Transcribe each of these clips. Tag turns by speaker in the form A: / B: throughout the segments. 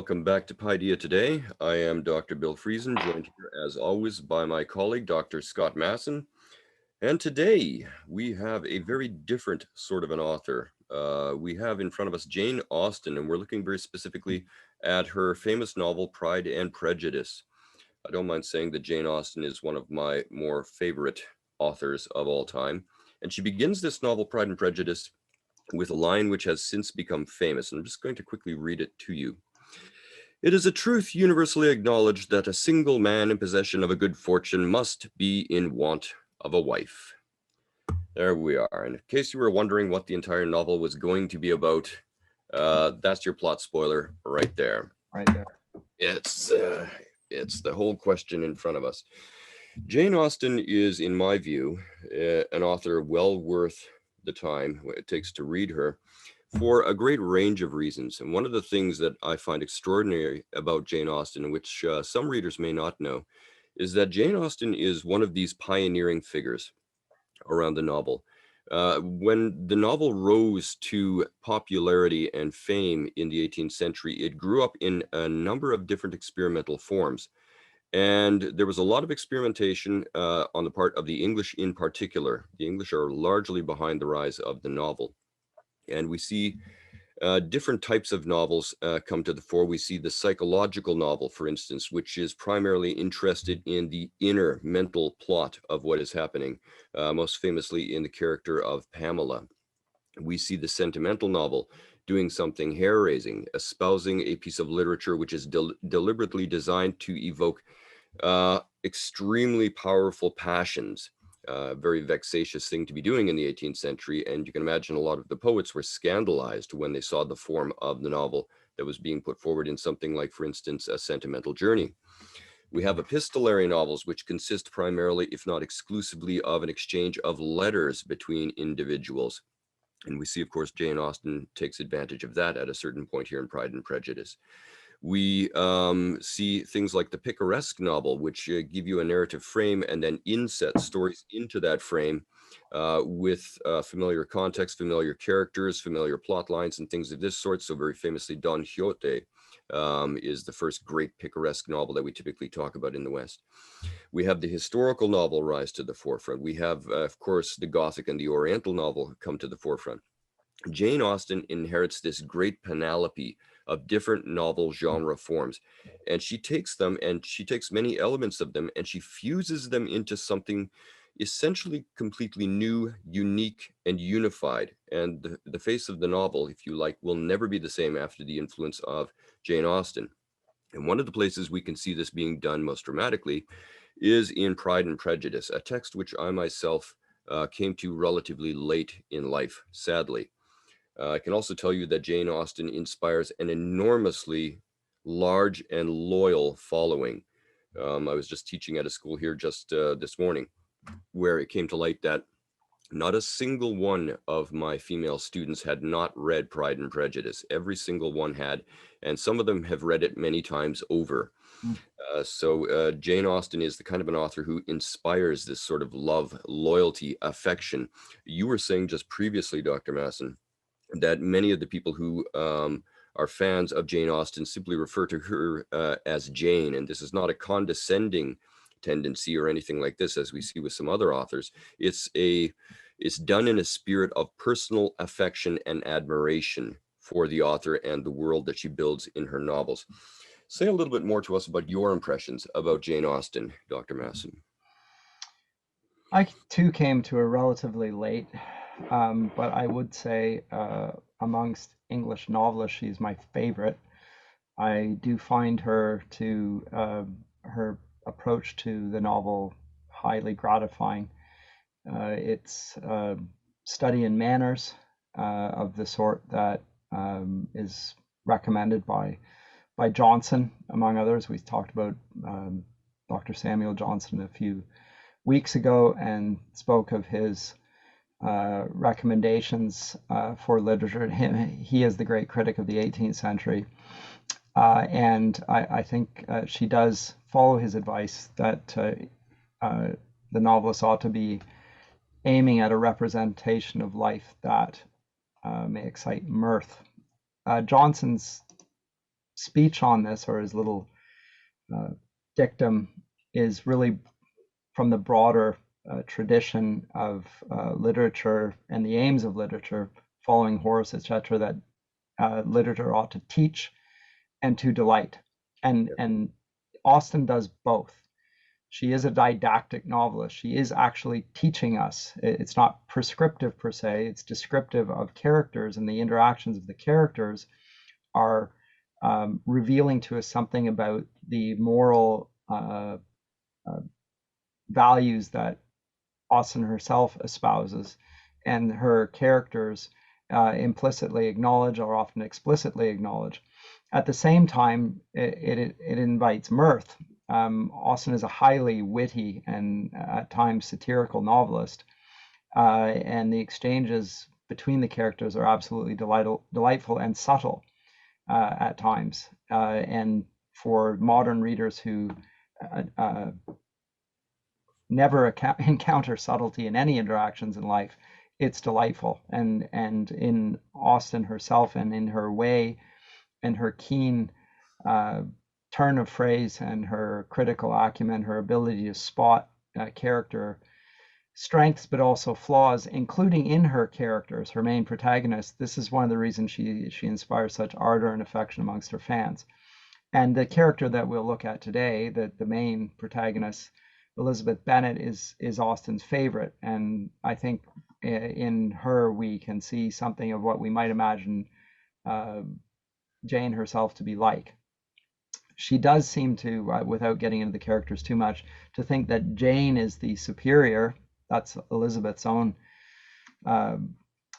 A: welcome back to Paideia today. I am Dr. Bill Friesen, joined here as always by my colleague, Dr. Scott Masson. And today we have a very different sort of an author. We have in front of us Jane Austen, and we're looking very specifically at her famous novel, Pride and Prejudice. I don't mind saying that Jane Austen is one of my more favorite authors of all time. And she begins this novel, Pride and Prejudice, with a line which has since become famous. And I'm just going to quickly read it to you. It is a truth universally acknowledged that a single man in possession of a good fortune must be in want of a wife. There we are. And in case you were wondering what the entire novel was going to be about, that's your plot spoiler right there.
B: Right there.
A: It's the whole question in front of us. Jane Austen is, in my view, an author well worth the time it takes to read her for a great range of reasons. And one of the things that I find extraordinary about Jane Austen, which some readers may not know, is that Jane Austen is one of these pioneering figures around the novel. When the novel rose to popularity and fame in the 18th century, it grew up in a number of different experimental forms. And there was a lot of experimentation on the part of the English in particular. The English are largely behind the rise of the novel. And we see different types of novels come to the fore. We see the psychological novel, for instance, which is primarily interested in the inner mental plot of what is happening, most famously in the character of Pamela. We see the sentimental novel doing something hair-raising, espousing a piece of literature which is deliberately designed to evoke extremely powerful passions. Very vexatious thing to be doing in the 18th century. And you can imagine a lot of the poets were scandalized when they saw the form of the novel that was being put forward in something like, for instance, A Sentimental Journey. We have epistolary novels, which consist primarily, if not exclusively, of an exchange of letters between individuals. And we see, of course, Jane Austen takes advantage of that at a certain point here in Pride and Prejudice. We see things like the picaresque novel, which give you a narrative frame and then inset stories into that frame with familiar context, familiar characters, familiar plot lines, and things of this sort. So very famously, Don Quixote is the first great picaresque novel that we typically talk about in the West. We have the historical novel rise to the forefront. We have, of course, the Gothic and the Oriental novel come to the forefront. Jane Austen inherits this great panoply of different novel genre forms, and she takes them and she takes many elements of them and she fuses them into something essentially completely new, unique, and unified. And the face of the novel, if you like, will never be the same after the influence of Jane Austen. And one of the places we can see this being done most dramatically is in Pride and Prejudice, a text which I myself came to relatively late in life, sadly. I can also tell you that Jane Austen inspires an enormously large and loyal following. I was just teaching at a school here just this morning, where it came to light that not a single one of my female students had not read Pride and Prejudice. Every single one had, and some of them have read it many times over. So Jane Austen is the kind of an author who inspires this sort of love, loyalty, affection. You were saying just previously, Dr. Masson, that many of the people who are fans of Jane Austen simply refer to her as Jane. And this is not a condescending tendency or anything like this, as we see with some other authors. It's done in a spirit of personal affection and admiration for the author and the world that she builds in her novels. Say a little bit more to us about your impressions about Jane Austen, Dr. Masson.
B: I too came to her relatively late, but I would say amongst English novelists, she's my favorite. I do find her approach to the novel highly gratifying. It's study in manners of the sort that is recommended by Johnson, among others. We talked about Dr. Samuel Johnson a few weeks ago and spoke of his recommendations for literature. He is the great critic of the 18th century. And I think she does follow his advice that the novelist ought to be aiming at a representation of life that may excite mirth. Johnson's speech on this, or his little dictum, is really from the broader tradition of literature and the aims of literature, following Horace, etc., that literature ought to teach and to delight. And Austen does both. She is a didactic novelist. She is actually teaching us. It's not prescriptive per se, it's descriptive of characters, and the interactions of the characters are revealing to us something about the moral values that Austen herself espouses, and her characters implicitly acknowledge, or often explicitly acknowledge. At the same time, it invites mirth. Austen is a highly witty and at times satirical novelist, and the exchanges between the characters are absolutely delightful and subtle at times. And for modern readers who never encounter subtlety in any interactions in life, it's delightful. And in Austen herself, and in her way, and her keen turn of phrase, and her critical acumen, her ability to spot character strengths but also flaws, including in her characters, her main protagonists. This is one of the reasons she inspires such ardor and affection amongst her fans. And the character that we'll look at today, the main protagonist, Elizabeth Bennett, is Austen's favorite, and I think in her we can see something of what we might imagine Jane herself to be like. She does seem to, without getting into the characters too much, to think that Jane is the superior. That's Elizabeth's own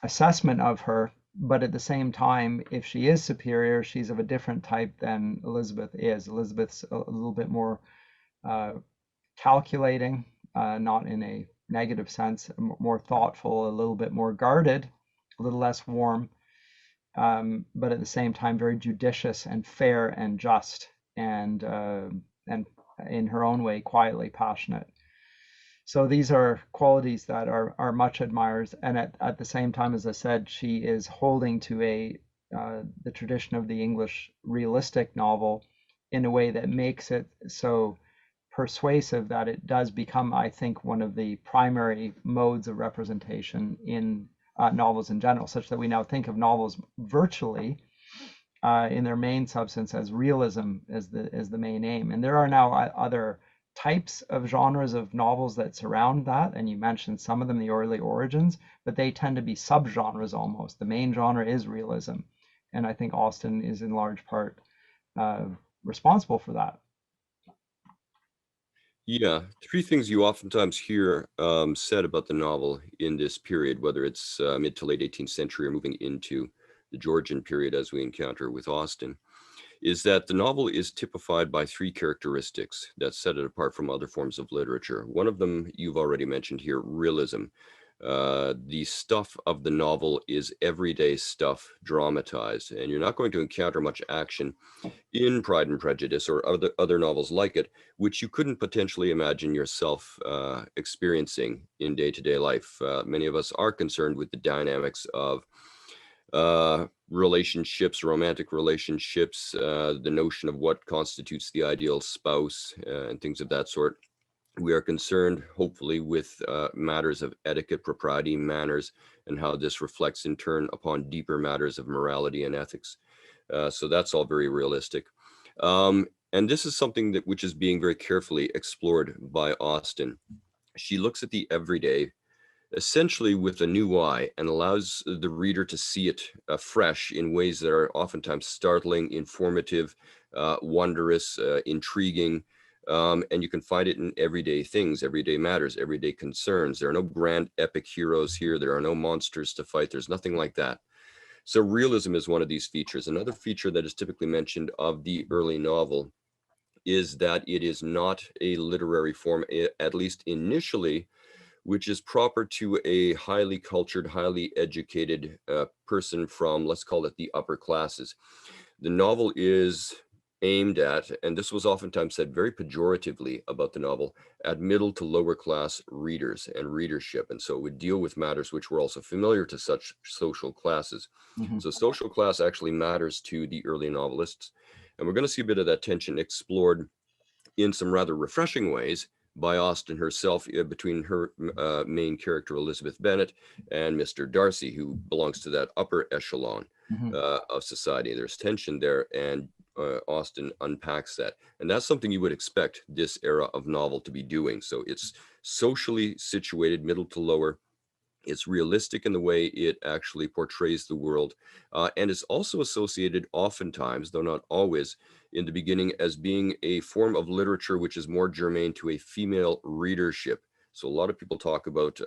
B: assessment of her. But at the same time, if she is superior, she's of a different type than Elizabeth is. Elizabeth's a little bit more calculating, not in a negative sense, more thoughtful, a little bit more guarded, a little less warm, but at the same time very judicious and fair and just, and in her own way quietly passionate. So these are qualities that are much admired, and at the same time, as I said, she is holding to the tradition of the English realistic novel in a way that makes it so persuasive that it does become, I think, one of the primary modes of representation in novels in general, such that we now think of novels virtually in their main substance as realism as the main aim. And there are now other types of genres of novels that surround that, and you mentioned some of them, the early origins, but they tend to be subgenres almost. The main genre is realism, and I think Austen is in large part responsible for that.
A: Yeah, three things you oftentimes hear said about the novel in this period, whether it's mid to late 18th century or moving into the Georgian period as we encounter with Austen, is that the novel is typified by three characteristics that set it apart from other forms of literature. One of them you've already mentioned here, realism. The stuff of the novel is everyday stuff dramatized, and you're not going to encounter much action in Pride and Prejudice or other novels like it, which you couldn't potentially imagine yourself experiencing in day-to-day life. Many of us are concerned with the dynamics of relationships, romantic relationships, the notion of what constitutes the ideal spouse, and things of that sort. We are concerned, hopefully, with matters of etiquette, propriety, manners, and how this reflects in turn upon deeper matters of morality and ethics. So that's all very realistic. And this is something which is being very carefully explored by Austen. She looks at the everyday essentially with a new eye and allows the reader to see it afresh in ways that are oftentimes startling, informative, wondrous, intriguing. And you can find it in everyday things, everyday matters, everyday concerns. There are no grand epic heroes here. There are no monsters to fight. There's nothing like that. So realism is one of these features. Another feature that is typically mentioned of the early novel is that it is not a literary form, at least initially, which is proper to a highly cultured, highly educated person from, let's call it, the upper classes. The novel is aimed at, and this was oftentimes said very pejoratively about the novel, at middle to lower class readers and readership. And so it would deal with matters which were also familiar to such social classes.
B: Mm-hmm.
A: So social class actually matters to the early novelists. And we're going to see a bit of that tension explored in some rather refreshing ways by Austen herself, between her main character, Elizabeth Bennet, and Mr. Darcy, who belongs to that upper echelon
B: Hmm.
A: of society. There's tension there, and Austen unpacks that. And that's something you would expect this era of novel to be doing. So it's socially situated, middle to lower. It's realistic in the way it actually portrays the world, and it's also associated oftentimes, though not always, in the beginning as being a form of literature which is more germane to a female readership. So a lot of people talk about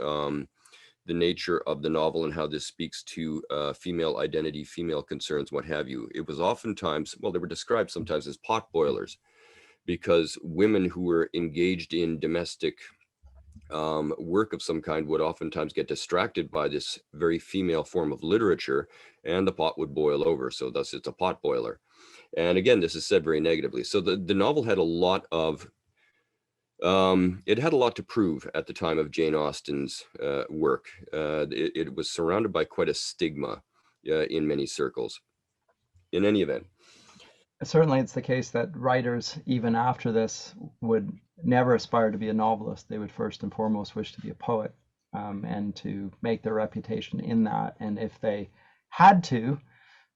A: the nature of the novel and how this speaks to female identity, female concerns, what have you. It was oftentimes, well, they were described sometimes as pot boilers, because women who were engaged in domestic work of some kind would oftentimes get distracted by this very female form of literature, and the pot would boil over. So thus it's a pot boiler. And again, this is said very negatively. So the novel had a lot of, it had a lot to prove at the time of Jane Austen's work. It was surrounded by quite a stigma in many circles. In any event,
B: Certainly, it's the case that writers, even after this, would never aspire to be a novelist. They would first and foremost wish to be a poet, and to make their reputation in that. And if they had to,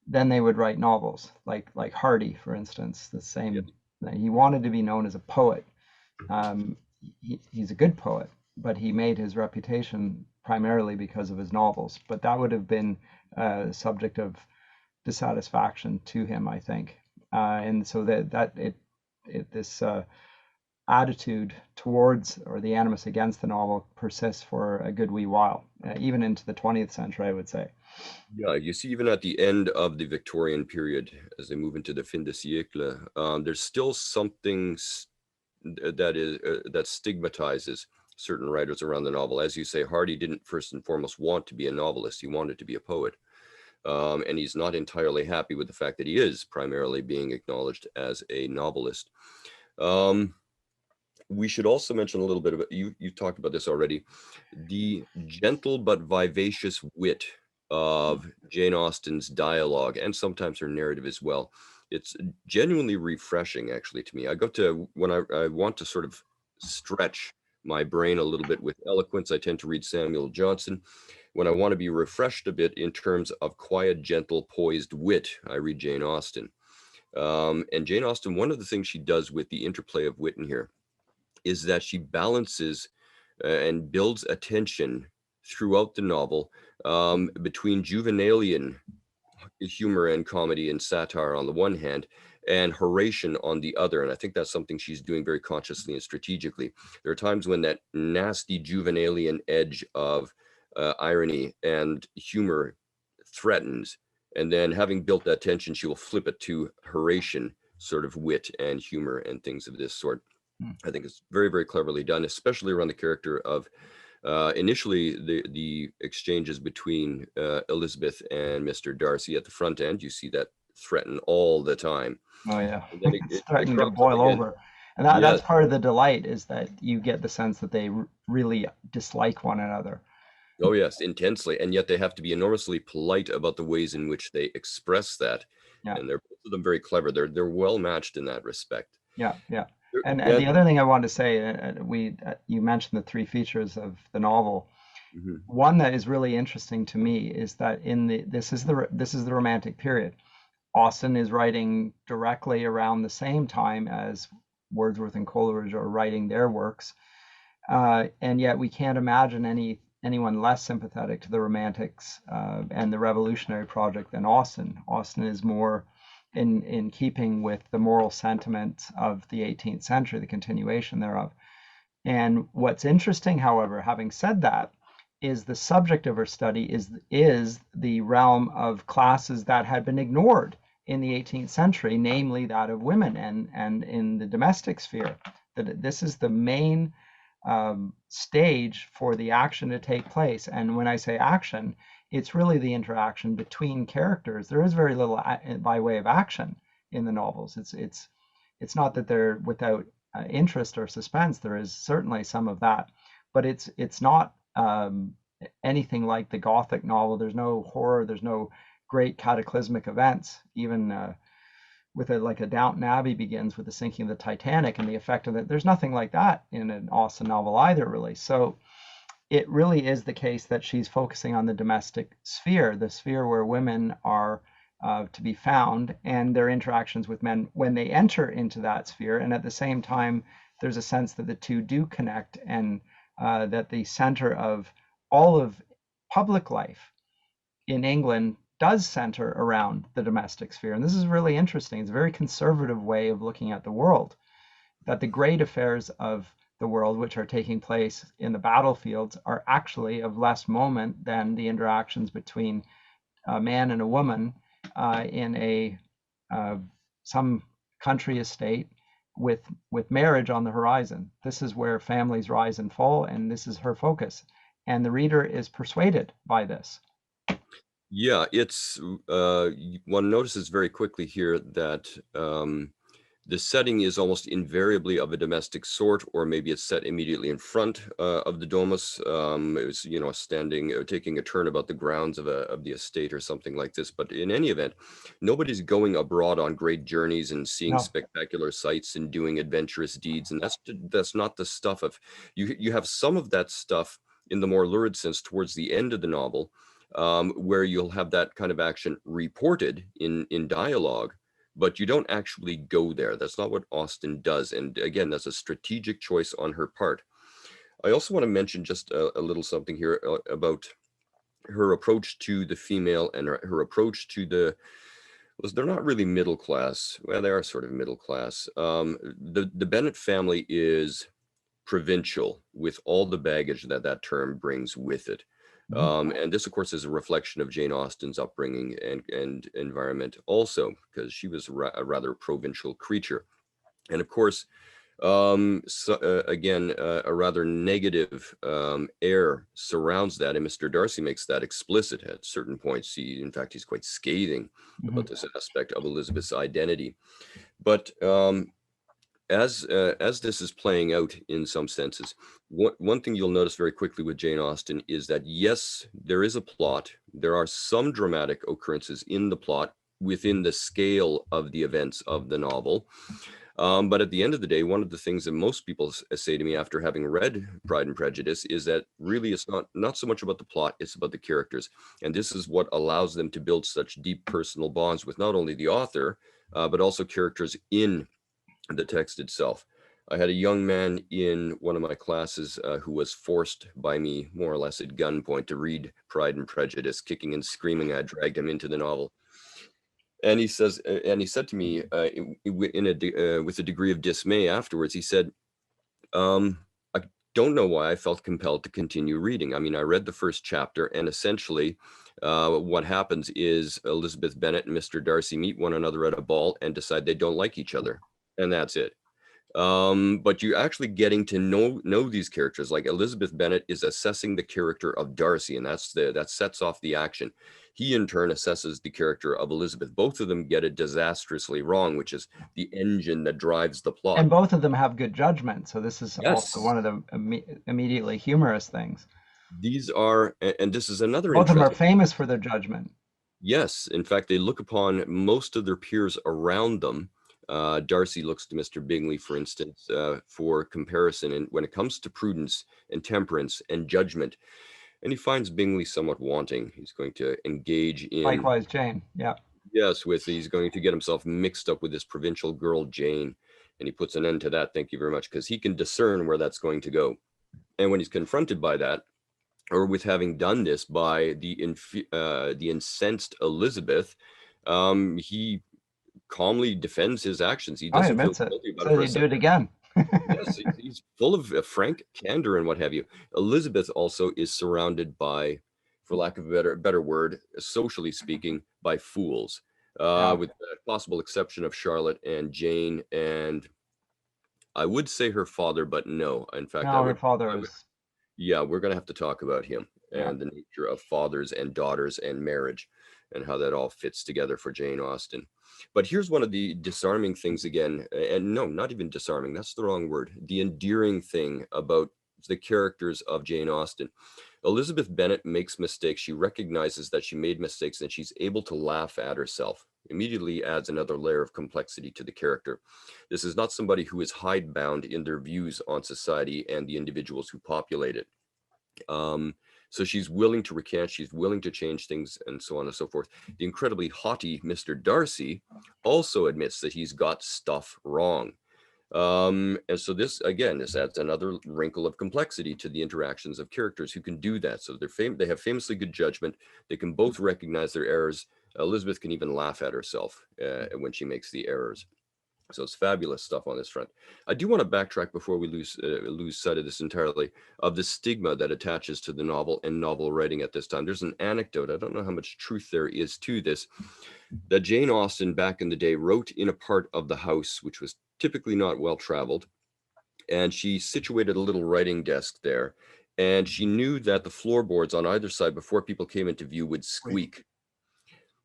B: then they would write novels, like Hardy, for instance. The
A: yeah,
B: same. He wanted to be known as a poet. Um, he's a good poet, but he made his reputation primarily because of his novels. But that would have been a subject of dissatisfaction to him, I think. And so this attitude towards, or the animus against, the novel persists for a good wee while, even into the 20th century, I would say.
A: yeah, you see, even at the end of the Victorian period, as they move into the fin de siècle, there's still something that stigmatizes certain writers around the novel. As you say, Hardy didn't first and foremost want to be a novelist; he wanted to be a poet, and he's not entirely happy with the fact that he is primarily being acknowledged as a novelist. Um, we should also mention a little bit about, you talked about this already, the gentle but vivacious wit of Jane Austen's dialogue, and sometimes her narrative as well. It's genuinely refreshing, actually, to me. I go to, when I want to sort of stretch my brain a little bit with eloquence, I tend to read Samuel Johnson. When I want to be refreshed a bit in terms of quiet, gentle, poised wit, I read Jane Austen. And Jane Austen, one of the things she does with the interplay of wit in here is that she balances and builds a tension throughout the novel, between Juvenalian humor and comedy and satire on the one hand, and Horatian on the other. And I think that's something she's doing very consciously and strategically. There are times when that nasty Juvenalian edge of irony and humor threatens. And then, having built that tension, she will flip it to Horatian sort of wit and humor and things of this sort.
B: Hmm.
A: I think it's very, very cleverly done, especially around the character of initially the exchanges between Elizabeth and Mr. Darcy at the front end. You see that threaten all the time.
B: Oh yeah,
A: And then
B: it's
A: it
B: threatening to
A: crops up
B: boil
A: again.
B: over, and that's
A: Yes.
B: part of the delight, is that you get the sense that they really dislike one another.
A: Oh, yes, intensely. And yet they have to be enormously polite about the ways in which they express that.
B: Yeah.
A: And they're both of them very clever. They're well matched in that respect.
B: Yeah, yeah. And
A: Yeah.
B: the other thing I wanted to say, you mentioned the three features of the novel.
A: Mhm.
B: One that is really interesting to me is that this is the Romantic period. Austen is writing directly around the same time as Wordsworth and Coleridge are writing their works, and yet we can't imagine anyone less sympathetic to the Romantics and the revolutionary project than Austen. Austen is more in keeping with the moral sentiment of the 18th century, the continuation thereof. And what's interesting, however, having said that, is the subject of her study is the realm of classes that had been ignored in the 18th century, namely that of women, and in the domestic sphere. That this is the main stage for the action to take place. And when I say action, it's really the interaction between characters. There is very little by way of action in the novels. It's not that they're without interest or suspense. There is certainly some of that, but it's not anything like the Gothic novel. There's no horror. There's no great cataclysmic events. Even with a like a Downton Abbey begins with the sinking of the Titanic and the effect of it. There's nothing like that in an Austen novel either, really. So it really is the case that she's focusing on the domestic sphere, the sphere where women are to be found, and their interactions with men when they enter into that sphere. And at the same time, there's a sense that the two do connect, and that the center of all of public life in England does center around the domestic sphere. And this is really interesting. It's a very conservative way of looking at the world, that the great affairs of the world, which are taking place in the battlefields, are actually of less moment than the interactions between a man and a woman in a some country estate with marriage on the horizon. This is where families rise and fall, and this is her focus. And the reader is persuaded by this.
A: Yeah, it's one notices very quickly here that the setting is almost invariably of a domestic sort, or maybe it's set immediately in front of the domus. It was, you know, standing, taking a turn about the grounds of the estate or something like this. But in any event, nobody's going abroad on great journeys and seeing
B: No.
A: spectacular sights and doing adventurous deeds, and that's not the stuff of you. You have some of that stuff in the more lurid sense towards the end of the novel, where you'll have that kind of action reported in dialogue, but you don't actually go there. That's not what Austen does. And again, that's a strategic choice on her part. I also want to mention just a little something here about her approach to the female and her approach to they're not really middle class. Well, they are sort of middle class. The Bennett family is provincial, with all the baggage that that term brings with it. And this, of course, is a reflection of Jane Austen's upbringing and environment also, because she was a rather provincial creature. And of course, again, a rather negative air surrounds that, and Mr. Darcy makes that explicit at certain points. In fact, he's quite scathing about this aspect of Elizabeth's identity. But as this is playing out in some senses, one thing you'll notice very quickly with Jane Austen is that, yes, there is a plot. There are some dramatic occurrences in the plot within the scale of the events of the novel. But at the end of the day, one of the things that most people say to me after having read Pride and Prejudice is that really it's not so much about the plot, it's about the characters. And this is what allows them to build such deep personal bonds with not only the author, but also characters in the text itself. I had a young man in one of my classes who was forced by me, more or less at gunpoint, to read Pride and Prejudice, kicking and screaming. I dragged him into the novel. And he said to me with a degree of dismay afterwards, he said, I don't know why I felt compelled to continue reading. I mean, I read the first chapter, and essentially what happens is Elizabeth Bennet and Mr. Darcy meet one another at a ball and decide they don't like each other. And that's it. But you're actually getting to know these characters. Like Elizabeth Bennet is assessing the character of Darcy, and that sets off the action. He in turn assesses the character of Elizabeth. Both of them get it disastrously wrong, which is the engine that drives the plot.
B: And both of them have good judgment. So this is
A: Yes.
B: also one of the immediately humorous things.
A: These are, and this is another
B: Both of them are
A: interesting.
B: famous for their judgment.
A: Yes, in fact, they look upon most of their peers around them. Darcy looks to Mr. Bingley, for instance, for comparison, and when it comes to prudence and temperance and judgment, and he finds Bingley somewhat wanting. He's going to engage in,
B: Likewise, Jane. Yeah.
A: yes, he's going to get himself mixed up with this provincial girl, Jane, and he puts an end to that. Thank you very much, because he can discern where that's going to go. And when he's confronted by that, or with having done this by the incensed Elizabeth, he calmly defends his actions. He doesn't feel guilty about it.
B: So he'd do it again.
A: Yes, he's full of frank candor and what have you. Elizabeth also is surrounded by, for lack of a better word, socially speaking, by fools, with the possible exception of Charlotte and Jane, and I would say her father, but no. In fact,
B: no, her father is.
A: Yeah, we're going to have to talk about him and the nature of fathers and daughters and marriage and how that all fits together for Jane Austen. But here's one of the disarming things again, and no, not even disarming, that's the wrong word. The endearing thing about the characters of Jane Austen. Elizabeth Bennet makes mistakes. She recognizes that she made mistakes, and she's able to laugh at herself. immediately adds another layer of complexity to the character. This is not somebody who is hidebound in their views on society and the individuals who populate it. So she's willing to recant, she's willing to change things, and so on and so forth. The incredibly haughty Mr. Darcy also admits that he's got stuff wrong. And so this, again, this adds another wrinkle of complexity to the interactions of characters who can do that. So they have famously good judgment. They can both recognize their errors. Elizabeth can even laugh at herself when she makes the errors. So it's fabulous stuff on this front. I do want to backtrack before we lose sight of this entirely, of the stigma that attaches to the novel and novel writing at this time. There's an anecdote, I don't know how much truth there is to this, that Jane Austen back in the day wrote in a part of the house which was typically not well traveled, and she situated a little writing desk there, and she knew that the floorboards on either side before people came into view would squeak.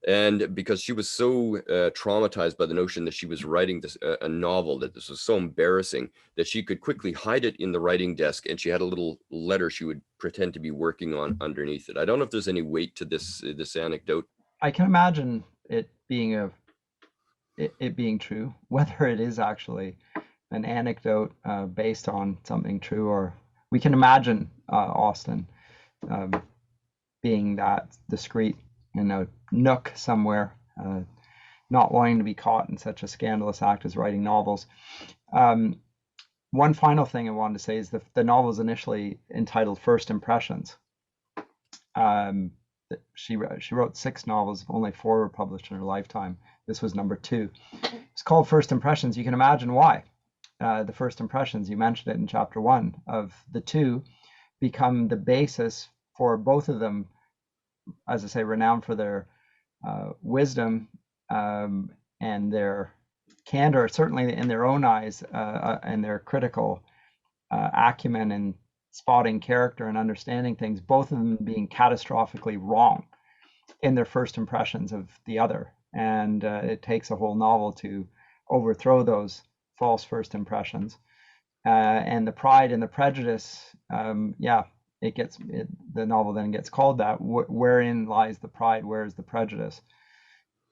A: And because she was so traumatized by the notion that she was writing this a novel, that this was so embarrassing, that she could quickly hide it in the writing desk, and she had a little letter she would pretend to be working on underneath it. I don't know if there's any weight to this anecdote.
B: I can imagine it being it being true. Whether it is actually an anecdote based on something true, or we can imagine Austen being that discreet in a nook somewhere, not wanting to be caught in such a scandalous act as writing novels. One final thing I wanted to say is the novel is initially entitled First Impressions. She wrote 6 novels, only 4 were published in her lifetime. This was number 2. It's called First Impressions. You can imagine why. The first impressions, you mentioned it in chapter 1, of the 2 become the basis for both of them, as I say, renowned for their wisdom and their candor, certainly in their own eyes, and their critical acumen and spotting character and understanding things, both of them being catastrophically wrong in their first impressions of the other. And it takes a whole novel to overthrow those false first impressions. And the Pride and the Prejudice, the novel then gets called that. Wherein lies the pride? Where is the prejudice?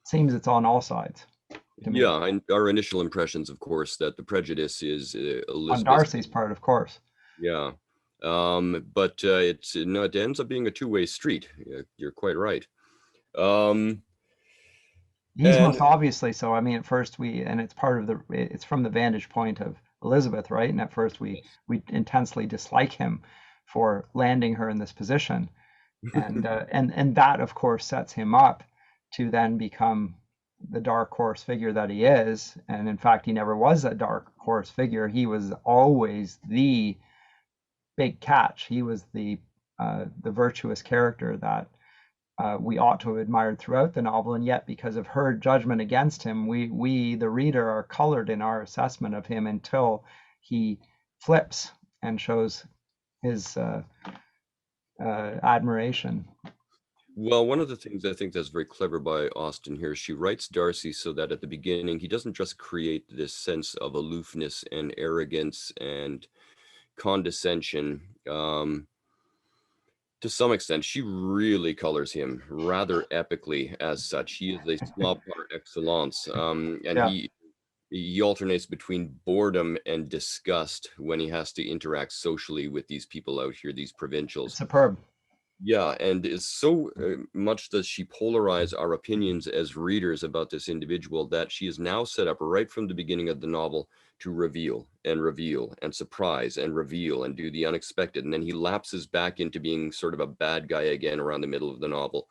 B: It seems it's on all sides.
A: Yeah, and our initial impressions, of course, that the prejudice is Elizabeth.
B: On Darcy's part, of course.
A: Yeah, but it ends up being a two-way street. You're quite right.
B: He's most obviously so. I mean, at first it's from the vantage point of Elizabeth, right? And at first we intensely dislike him for landing her in this position, and that of course sets him up to then become the dark horse figure that he is. And in fact, he never was a dark horse figure. He was always the big catch. He was the virtuous character that we ought to have admired throughout the novel, and yet because of her judgment against him, we the reader are colored in our assessment of him until he flips and shows his admiration.
A: Well, one of the things I think that's very clever by Austen here, she writes Darcy so that at the beginning he doesn't just create this sense of aloofness and arrogance and condescension. To some extent, she really colors him rather epically as such. He is a snob par excellence, and
B: Yeah.
A: he alternates between boredom and disgust when he has to interact socially with these people out here, these provincials.
B: It's superb.
A: Yeah, and it's so much does she polarize our opinions as readers about this individual that she is now set up right from the beginning of the novel to reveal and surprise and reveal and do the unexpected. And then he lapses back into being sort of a bad guy again around the middle of the novel.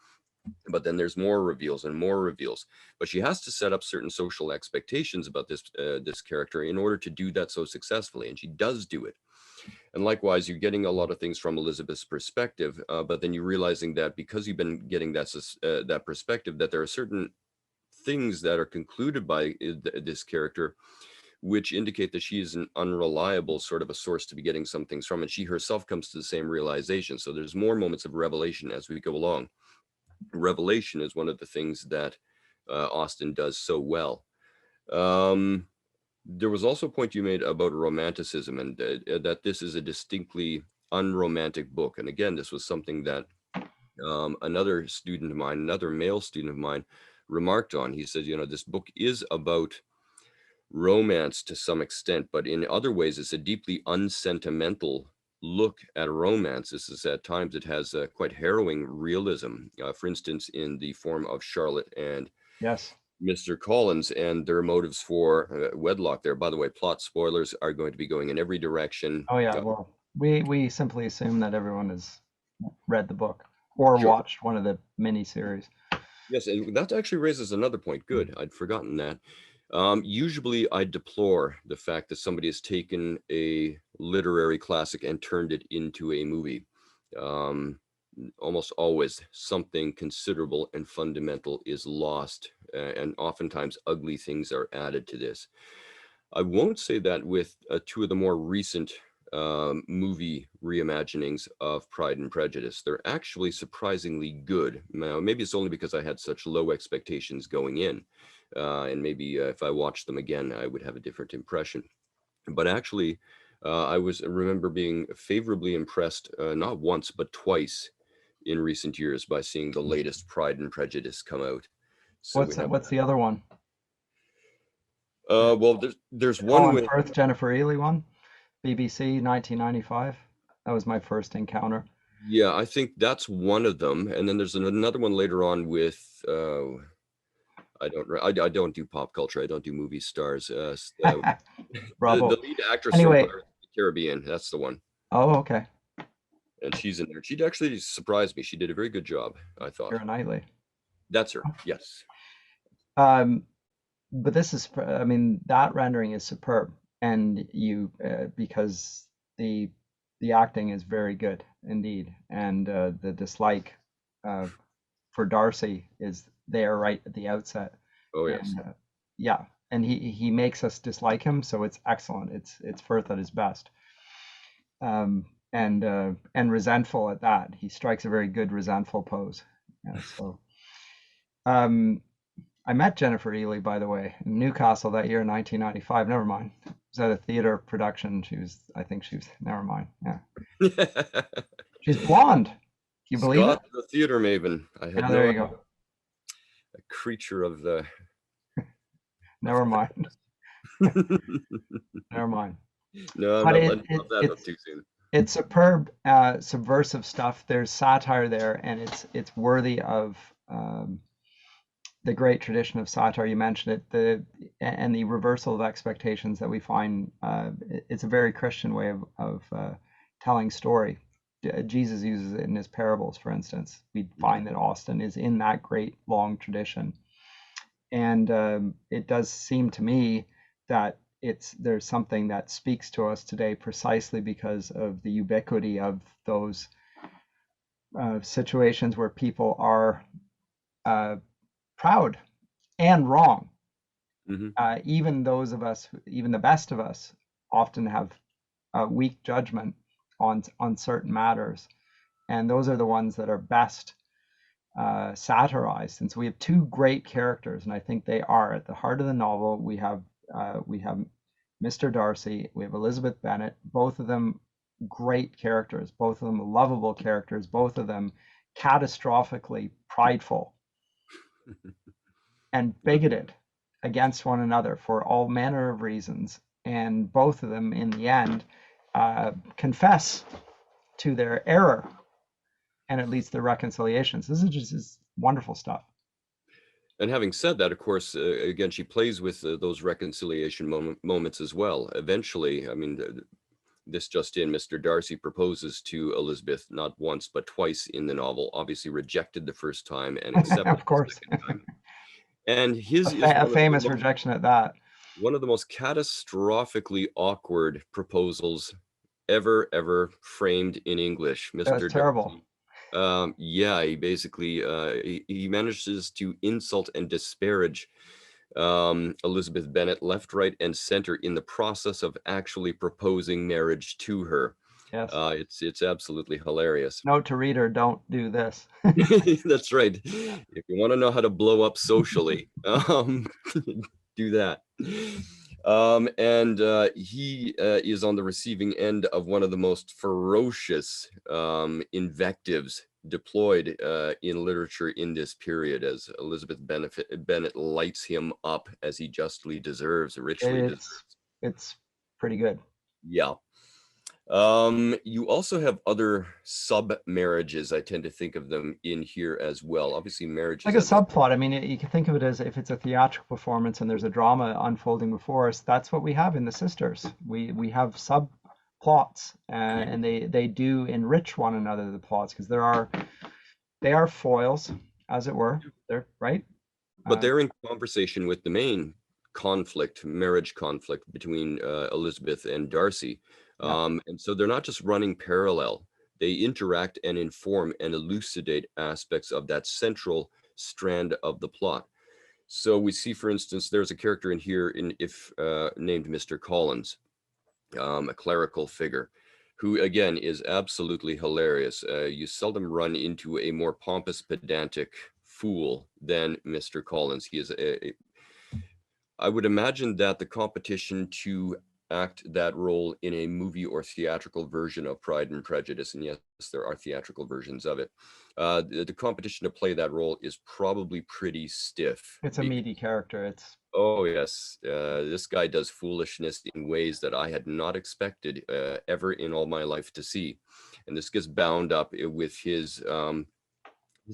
A: But then there's more reveals and more reveals. But she has to set up certain social expectations about this character in order to do that so successfully, and she does do it. And likewise, you're getting a lot of things from Elizabeth's perspective, but then you're realizing that because you've been getting that perspective, that there are certain things that are concluded by this character, which indicate that she is an unreliable sort of a source to be getting some things from, and she herself comes to the same realization. So there's more moments of revelation as we go along. Revelation is one of the things that Austen does so well. There was also a point you made about Romanticism and that this is a distinctly unromantic book. And again, this was something that another male student of mine, remarked on. He said, this book is about romance to some extent, but in other ways, it's a deeply unsentimental look at romance. This is at times it has quite harrowing realism, for instance, in the form of Charlotte and
B: Yes.
A: Mr. Collins and their motives for wedlock there. By the way, plot spoilers are going to be going in every direction.
B: Oh yeah. Well, we simply assume that everyone has read the book or
A: Sure.
B: watched one of the mini series.
A: Yes, and that actually raises another point. Good. I'd forgotten that. Usually I deplore the fact that somebody has taken a literary classic and turned it into a movie. Almost always something considerable and fundamental is lost, and oftentimes ugly things are added to this. I won't say that with two of the more recent movie reimaginings of Pride and Prejudice. They're actually surprisingly good. Now, maybe it's only because I had such low expectations going in, and maybe if I watched them again, I would have a different impression. But actually, I remember being favorably impressed, not once but twice in recent years by seeing the latest Pride and Prejudice come out. So
B: What's the other one?
A: well, there's one
B: Colin
A: with
B: Firth, Jennifer Ely one, BBC 1995. That was my first encounter.
A: Yeah, I think that's one of them, and then there's another one later on with I don't do pop culture. I don't do movie stars. The
B: Bravo.
A: lead actress from
B: Anyway.
A: Pirates of the Caribbean. That's the one.
B: Oh, okay.
A: And she's in there. She'd actually surprised me. She did a very good job, I thought.
B: Keira Knightley.
A: That's her. Yes.
B: But this is, I mean, that rendering is superb, and because the acting is very good indeed, and the dislike for Darcy is there right at the outset.
A: Oh yes.
B: And, yeah, and he makes us dislike him, so it's excellent. It's Firth at his best, and resentful at that. He strikes a very good resentful pose. Yeah, so. I met Jennifer Ely, by the way, in Newcastle that year in 1995. Never mind. It was at a theater production. Never mind. Yeah. She's blonde. Can you believe
A: Scott,
B: it?
A: the theater maven. I had
B: there you go.
A: A creature of the.
B: Never mind. Never mind.
A: No,
B: but
A: I'm not that up too soon.
B: It's superb, subversive stuff. There's satire there, and it's worthy of the great tradition of satire. You mentioned it, and the reversal of expectations that we find. It's a very Christian way of telling story. Jesus uses it in his parables, for instance. We find that Austen is in that great long tradition, and it does seem to me that there's something that speaks to us today precisely because of the ubiquity of those situations where people are proud and wrong. Even those of us, even the best of us, often have weak judgment on certain matters, and those are the ones that are best satirized. And so we have two great characters, and I think they are at the heart of the novel. We have Mr. Darcy, we have Elizabeth Bennett, both of them great characters, both of them lovable characters, both of them catastrophically prideful and bigoted against one another for all manner of reasons, and both of them in the end confess to their error and it leads to reconciliations. This is just wonderful stuff.
A: And having said that, of course, again, she plays with those reconciliation moments as well. Eventually, I mean, this just in, Mr. Darcy proposes to Elizabeth not once but twice in the novel, obviously rejected the first time and accepted
B: of course.
A: the second time. And his is
B: a famous rejection at that.
A: One of the most catastrophically awkward proposals ever framed in English. Mr.
B: That was terrible.
A: Yeah, he basically he manages to insult and disparage Elizabeth Bennett left, right, and center in the process of actually proposing marriage to her.
B: Yes.
A: It's absolutely hilarious.
B: Note to reader: don't do this.
A: That's right. If you want to know how to blow up socially, do that. And he is on the receiving end of one of the most ferocious invectives deployed in literature in this period, as Elizabeth Bennett lights him up, as he justly deserves, richly
B: It's
A: deserves.
B: it's pretty good.
A: Yeah. You also have other sub marriages. I tend to think of them in here as well. Obviously, marriages
B: Like a
A: at this.
B: subplot. I mean, you can think of it as if it's a theatrical performance and there's a drama unfolding before us. That's what we have in The Sisters. We have subplots, and they do enrich one another, the plots, because they are foils, as it were. They're right.
A: But
B: Uh,
A: they're in conversation with the main conflict, marriage conflict between Elizabeth and Darcy.
B: yeah.
A: And so they're not just running parallel, they interact and inform and elucidate aspects of that central strand of the plot. So we see, for instance, there's a character in here if named Mr. Collins, a clerical figure, who again is absolutely hilarious. You seldom run into a more pompous, pedantic fool than Mr. Collins. He is I would imagine that the competition to act that role in a movie or theatrical version of Pride and Prejudice, and yes, there are theatrical versions of it, the competition to play that role is probably pretty stiff.
B: It's a meaty character. It's
A: Oh yes, this guy does foolishness in ways that I had not expected ever in all my life to see, and this gets bound up with his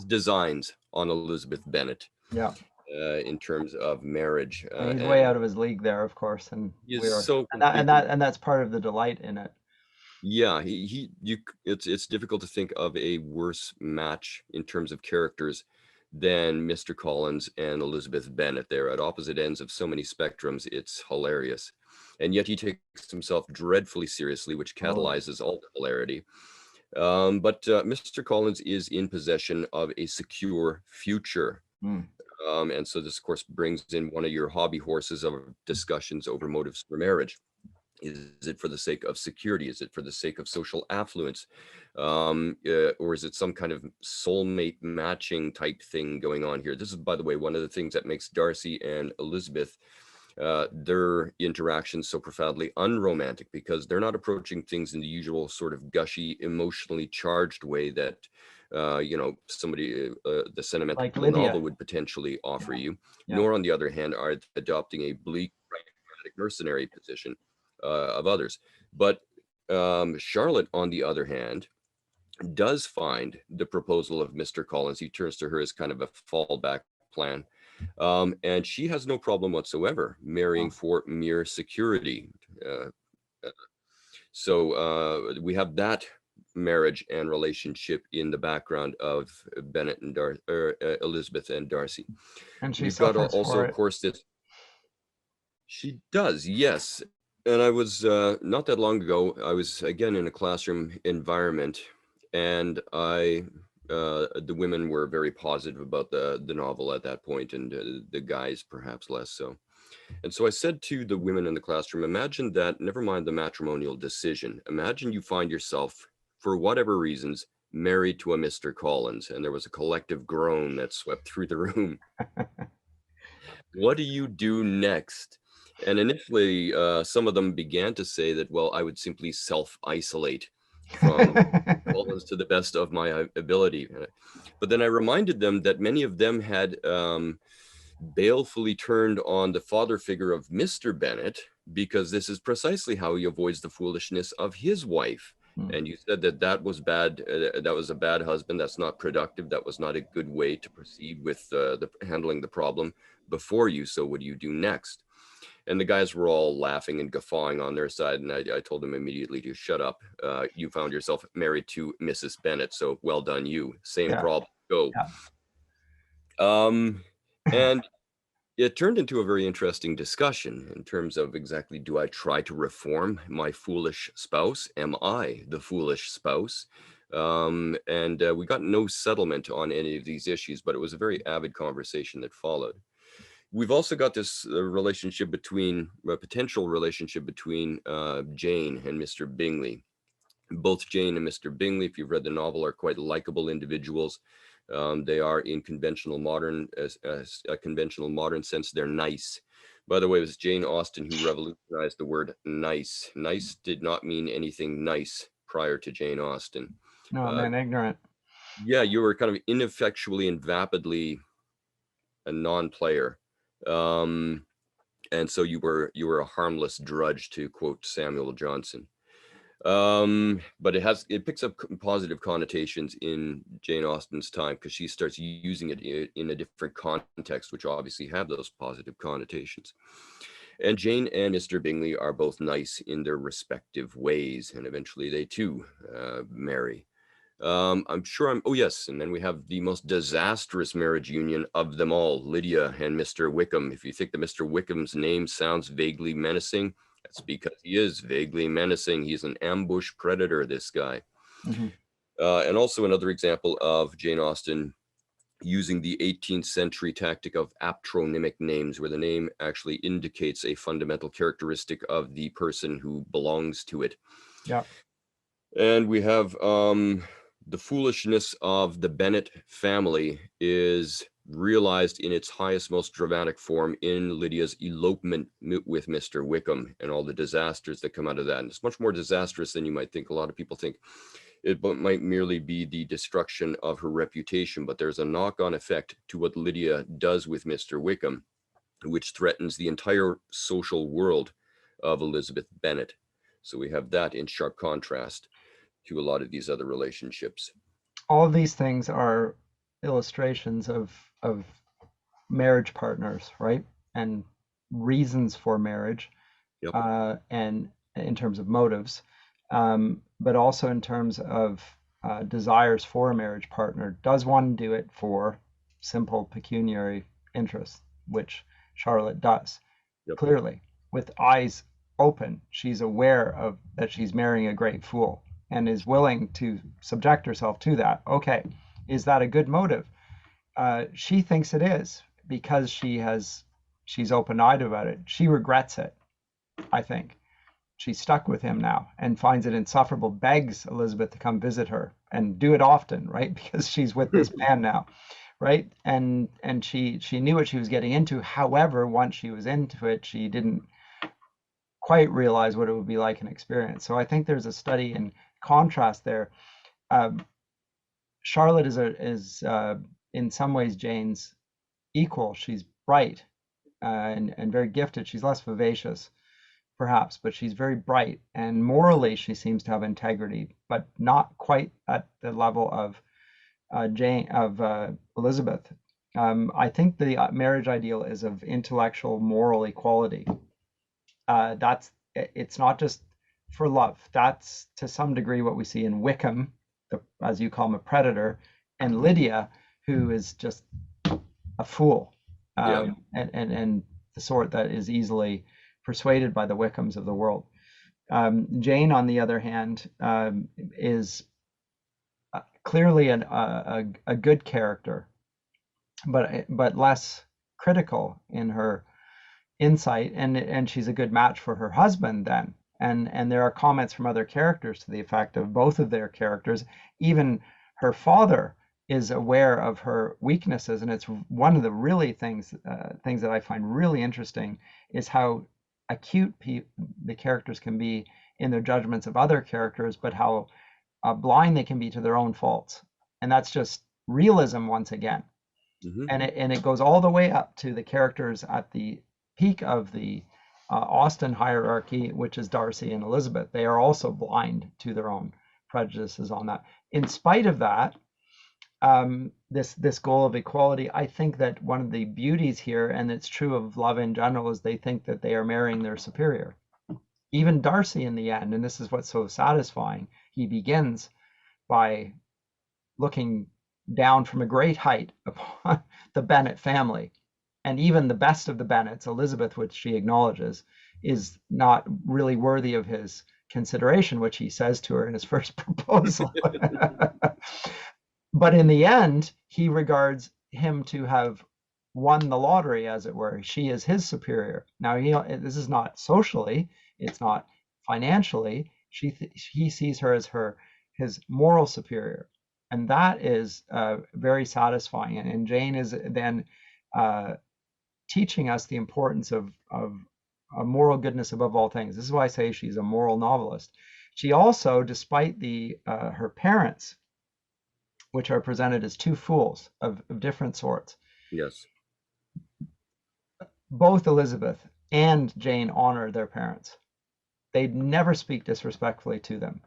A: designs on Elizabeth Bennett
B: yeah.
A: in terms of marriage,
B: And he's way
A: and
B: out of his league there, of course, and
A: he is
B: we're
A: so completely.
B: and that's part of the delight in it.
A: Yeah, it's difficult to think of a worse match in terms of characters than Mr. Collins and Elizabeth Bennett. They're at opposite ends of so many spectrums. It's hilarious. And yet he takes himself dreadfully seriously, which
B: Totally.
A: catalyzes all the hilarity. But Mr. Collins is in possession of a secure future.
B: Mm.
A: And so this, of course, brings in one of your hobby horses of discussions over motives for marriage. Is it for the sake of security? Is it for the sake of social affluence? Or is it some kind of soulmate matching type thing going on here? This is, by the way, one of the things that makes Darcy and Elizabeth, their interactions so profoundly unromantic, because they're not approaching things in the usual sort of gushy, emotionally charged way that, somebody, the
B: Like
A: sentimental
B: Lydia.
A: novel would potentially offer
B: Yeah.
A: you,
B: Yeah.
A: nor on the other hand are adopting a bleak, pragmatic mercenary position of others. But Charlotte, on the other hand, does find the proposal of Mr. Collins. He turns to her as kind of a fallback plan. And she has no problem whatsoever marrying
B: Oh.
A: for mere security. Uh, so we have that marriage and relationship in the background of Bennett and Elizabeth and Darcy.
B: And she
A: We've got
B: suffers
A: also,
B: for
A: of
B: it.
A: course, this. She does, yes. And I was not that long ago, I was again in a classroom environment, and the women were very positive about the novel at that point, and the guys perhaps less so. And so I said to the women in the classroom, imagine that, never mind the matrimonial decision, imagine you find yourself, for whatever reasons, married to a Mr. Collins, and there was a collective groan that swept through the room. What do you do next? And initially, some of them began to say that, well, I would simply self-isolate from Collins to the best of my ability. But then I reminded them that many of them had balefully turned on the father figure of Mr. Bennett, because this is precisely how he avoids the foolishness of his wife.
B: Hmm.
A: And you said that that was bad. That was a bad husband. That's not productive. That was not a good way to proceed with handling the problem before you. So what do you do next? And the guys were all laughing and guffawing on their side. And I told them immediately to shut up. You found yourself married to Mrs. Bennett. So well done, you. Same
B: Yeah.
A: problem. Go.
B: Yeah.
A: And it turned into a very interesting discussion in terms of exactly, do I try to reform my foolish spouse? Am I the foolish spouse? And we got no settlement on any of these issues, but it was a very avid conversation that followed. We've also got this relationship between, a potential relationship between Jane and Mr. Bingley. Both Jane and Mr. Bingley, if you've read the novel, are quite likable individuals. They are in conventional modern, as a conventional modern sense, they're nice, By the way, it was Jane Austen who revolutionized the word nice. Nice did not mean anything nice prior to Jane Austen.
B: No, I'm
A: Uh,
B: an ignorant.
A: yeah, you were kind of ineffectually and vapidly a non-player. Um, and so you were a harmless drudge, to quote Samuel Johnson. But it picks up positive connotations in Jane Austen's time because she starts using it in a different context, which obviously have those positive connotations. And Jane and Mr. Bingley are both nice in their respective ways, and eventually they too marry. I'm sure I'm, oh yes, and then we have the most disastrous marriage union of them all, Lydia and Mr. Wickham. If you think that Mr. Wickham's name sounds vaguely menacing, that's because he is vaguely menacing. He's an ambush predator, this guy.
B: Hmm.
A: And also another example of Jane Austen using the 18th century tactic of aptronymic names, where the name actually indicates a fundamental characteristic of the person who belongs to it.
B: Yeah.
A: And we have the foolishness of the Bennett family is realized in its highest, most dramatic form in Lydia's elopement with Mr. Wickham and all the disasters that come out of that. And it's much more disastrous than you might think. A lot of people think it might merely be the destruction of her reputation, but there's a knock-on effect to what Lydia does with Mr. Wickham, which threatens the entire social world of Elizabeth Bennet. So we have that in sharp contrast to a lot of these other relationships.
B: All of these things are illustrations of marriage partners, right? And reasons for marriage,
A: Yep.
B: and in terms of motives, but also in terms of desires for a marriage partner. Does one do it for simple pecuniary interests, which Charlotte does?
A: Yep.
B: Clearly, with eyes open, she's aware of that she's marrying a great fool and is willing to subject herself to that. Okay, is that a good motive? She thinks it is because she's open-eyed about it. She regrets it, I think. She's stuck with him now and finds it insufferable, begs Elizabeth to come visit her and do it often, right? Because she's with this man now, right? And she knew what she was getting into. However, once she was into it, she didn't quite realize what it would be like an experience. So I think there's a study in contrast there. Charlotte is in some ways Jane's equal. She's bright and very gifted. She's less vivacious, perhaps, but she's very bright, and morally she seems to have integrity, but not quite at the level of Elizabeth. I think the marriage ideal is of intellectual, moral equality. That's it's not just for love. That's to some degree what we see in Wickham, as you call him, a predator, and Lydia, who is just a fool,
A: Yeah.
B: and the sort that is easily persuaded by the Wickhams of the world. Jane, on the other hand, is clearly a good character, but less critical in her insight, and she's a good match for her husband then. And there are comments from other characters to the effect of both of their characters. Even her father is aware of her weaknesses, and it's one of the really things that I find really interesting is how acute the characters can be in their judgments of other characters, but how blind they can be to their own faults. And that's just realism once again.
A: Mm-hmm.
B: And it goes all the way up to the characters at the peak of the Austen hierarchy, which is Darcy and Elizabeth. They are also blind to their own prejudices on that. In spite of that, this goal of equality, I think that one of the beauties here, and it's true of love in general, is they think that they are marrying their superior. Even Darcy in the end, and this is what's so satisfying, he begins by looking down from a great height upon the Bennet family. And even the best of the Bennets, Elizabeth, which she acknowledges, is not really worthy of his consideration, which he says to her in his first proposal. But in the end, he regards him to have won the lottery, as it were. She is his superior. Now, this is not socially, it's not financially. He sees her as his moral superior. And that is very satisfying. And Jane is then teaching us the importance of a moral goodness above all things. This is why I say she's a moral novelist. She also, despite the her parents, which are presented as two fools of different sorts,
A: Yes.
B: both Elizabeth and Jane honor their parents. They never speak disrespectfully to them.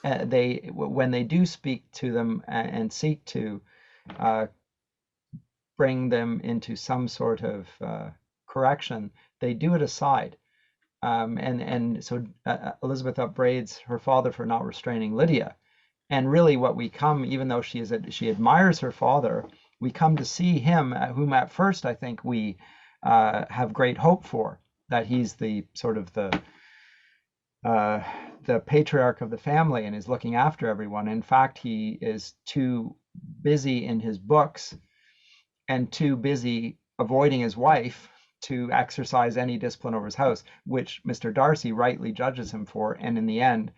B: They, when they do speak to them and seek to uh, bring them into some sort of correction, they do it aside. And so Elizabeth upbraids her father for not restraining Lydia. And really, what we come, even though she admires her father, we come to see him, whom at first I think we have great hope for, that he's the sort of uh, the patriarch of the family and is looking after everyone. In fact, he is too busy in his books and too busy avoiding his wife to exercise any discipline over his house, which Mr. Darcy rightly judges him for, and in the end,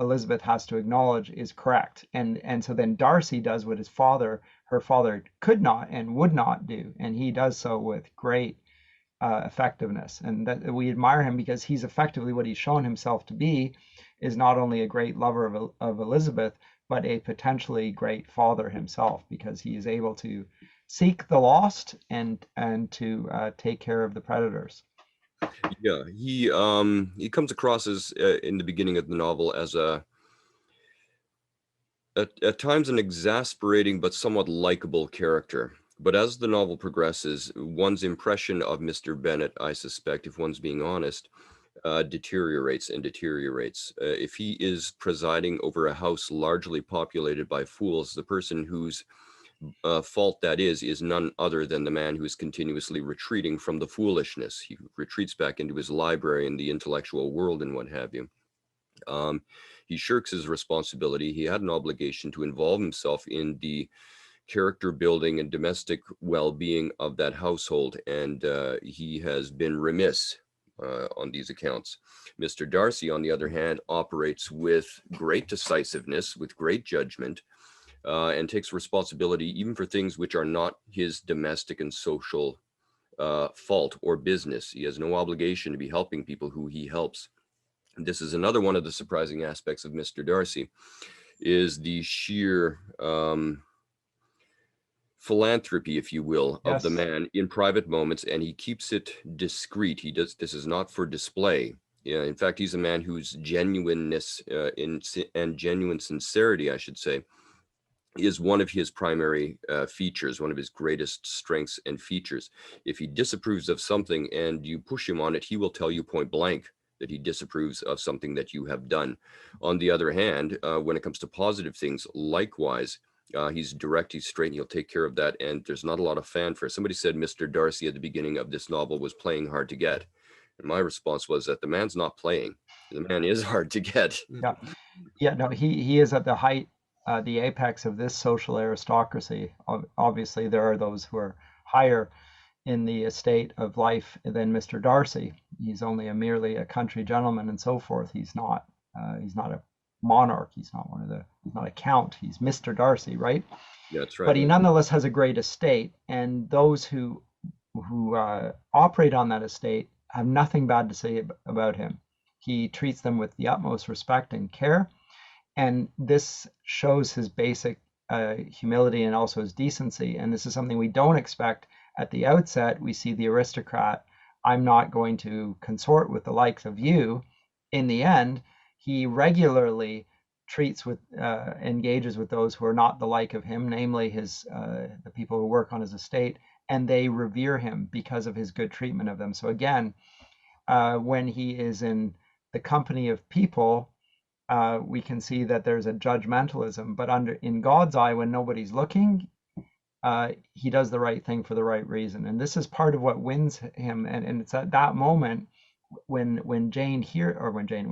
B: Elizabeth has to acknowledge is correct. And so then Darcy does what her father could not and would not do, and he does so with great effectiveness. And that we admire him because he's effectively what he's shown himself to be, is not only a great lover of Elizabeth, but a potentially great father himself, because he is able to seek the lost and to take care of the predators.
A: Yeah, he comes across as in the beginning of the novel as at times an exasperating but somewhat likable character. But as the novel progresses, one's impression of Mr. Bennet, I suspect, if one's being honest, deteriorates and deteriorates. If he is presiding over a house largely populated by fools, the person whose fault that is none other than the man who is continuously retreating from the foolishness. He retreats back into his library and the intellectual world and what have you. Um, he shirks his responsibility. He had an obligation to involve himself in the character building and domestic well-being of that household, and he has been remiss on these accounts. Mr. Darcy, on the other hand, operates with great decisiveness, with great judgment, and takes responsibility even for things which are not his domestic and social fault or business. He has no obligation to be helping people who he helps. This is another one of the surprising aspects of Mr. Darcy, is the sheer philanthropy, if you will, of the
B: Yes.
A: man in private moments, and he keeps it discreet. He does this is not for display. Yeah, in fact, he's a man whose genuineness and genuine sincerity, I should say, is one of his primary features, one of his greatest strengths and features. If he disapproves of something and you push him on it, he will tell you point blank that he disapproves of something that you have done. On the other hand, when it comes to positive things, likewise, he's direct, he's straight, and he'll take care of that. And there's not a lot of fanfare. Somebody said Mr. Darcy at the beginning of this novel was playing hard to get. And my response was that the man's not playing. The man is hard to get.
B: Yeah. Yeah. No, he is at the height, the apex of this social aristocracy. Obviously, there are those who are higher in the estate of life than Mr. Darcy. He's only merely a country gentleman and so forth. He's not. He's not a monarch. He's not one of the. He's not a count. He's Mr. Darcy, right?
A: That's
B: But
A: right.
B: he nonetheless has a great estate, and those who operate on that estate have nothing bad to say about him. He treats them with the utmost respect and care, and this shows his basic humility and also his decency. And this is something we don't expect at the outset. We see the aristocrat, I'm not going to consort with the likes of you. In the end, he regularly treats with engages with those who are not the like of him, namely his the people who work on his estate, and they revere him because of his good treatment of them. So again, when he is in the company of people, we can see that there's a judgmentalism, but in God's eye, when nobody's looking, he does the right thing for the right reason. And this is part of what wins him. And it's at that moment when when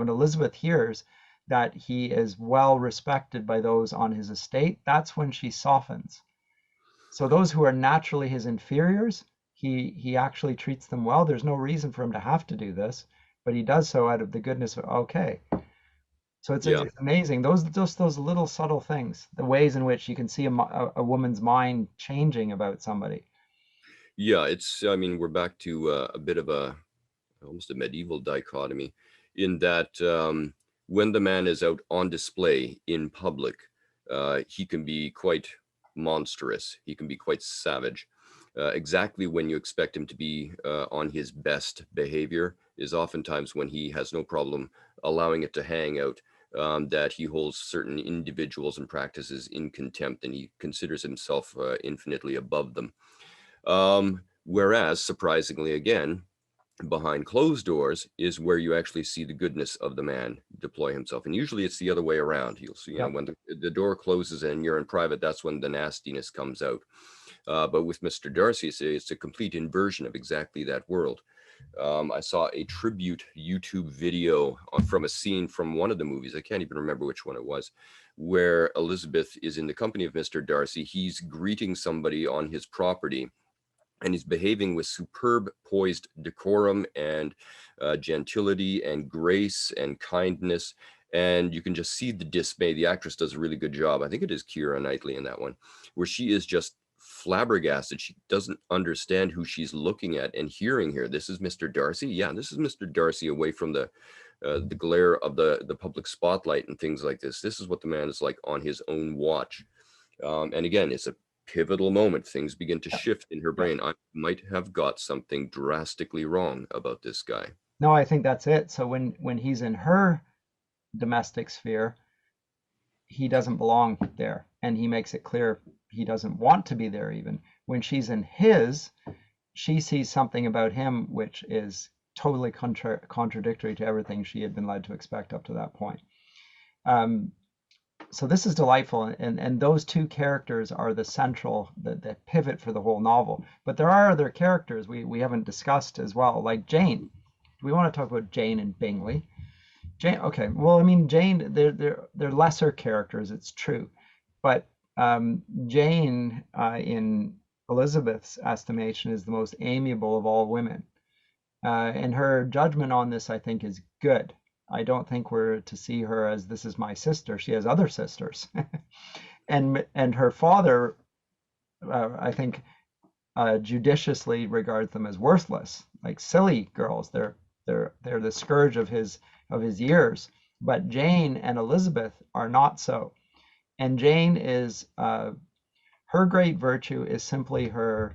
B: Elizabeth hears that he is well respected by those on his estate, that's when she softens. So those who are naturally his inferiors, he actually treats them well. There's no reason for him to have to do this, but he does so out of the goodness of, okay. So
A: Yeah.
B: it's amazing. Those little subtle things, the ways in which you can see a woman's mind changing about somebody.
A: Yeah, I mean, we're back to a bit of a almost a medieval dichotomy in that when the man is out on display in public, he can be quite monstrous. He can be quite savage. Exactly when you expect him to be on his best behavior is oftentimes when he has no problem allowing it to hang out. That he holds certain individuals and practices in contempt, and he considers himself infinitely above them. Whereas, surprisingly, again, behind closed doors is where you actually see the goodness of the man deploy himself. And usually it's the other way around. You'll see,
B: Yep.
A: when the door closes and you're in private, that's when the nastiness comes out. But with Mr. Darcy, it's a complete inversion of exactly that world. I saw a tribute YouTube video from a scene from one of the movies. I can't even remember which one it was, where Elizabeth is in the company of Mr. Darcy. He's greeting somebody on his property, and he's behaving with superb poised decorum and gentility and grace and kindness. And you can just see the dismay. The actress does a really good job. I think it is Keira Knightley in that one, where she is just flabbergasted. She doesn't understand who she's looking at and hearing here. This is Mr. Darcy. Yeah, this is Mr. Darcy away from the glare of the public spotlight and things like this. This is what the man is like on his own watch. And again, it's a pivotal moment. Things begin to
B: Yep.
A: shift in her
B: Yep.
A: brain. I might have got something drastically wrong about this guy.
B: No, I think that's it. So when he's in her domestic sphere, he doesn't belong there, and he makes it clear he doesn't want to be there. Even when she's in his, she sees something about him which is totally contradictory to everything she had been led to expect up to that point. Um, so this is delightful, and those two characters are the central, the pivot for the whole novel. But there are other characters we haven't discussed as well, like Jane. Do we want to talk about Jane and Bingley? Jane, okay. Well, I mean, Jane, they're lesser characters. It's true, but Jane, in Elizabeth's estimation, is the most amiable of all women, and her judgment on this, I think, is good. I don't think we're to see her as this is my sister. She has other sisters, and her father, I think, judiciously regards them as worthless, like silly girls. They're the scourge of his years. But Jane and Elizabeth are not so. And Jane is her great virtue is simply her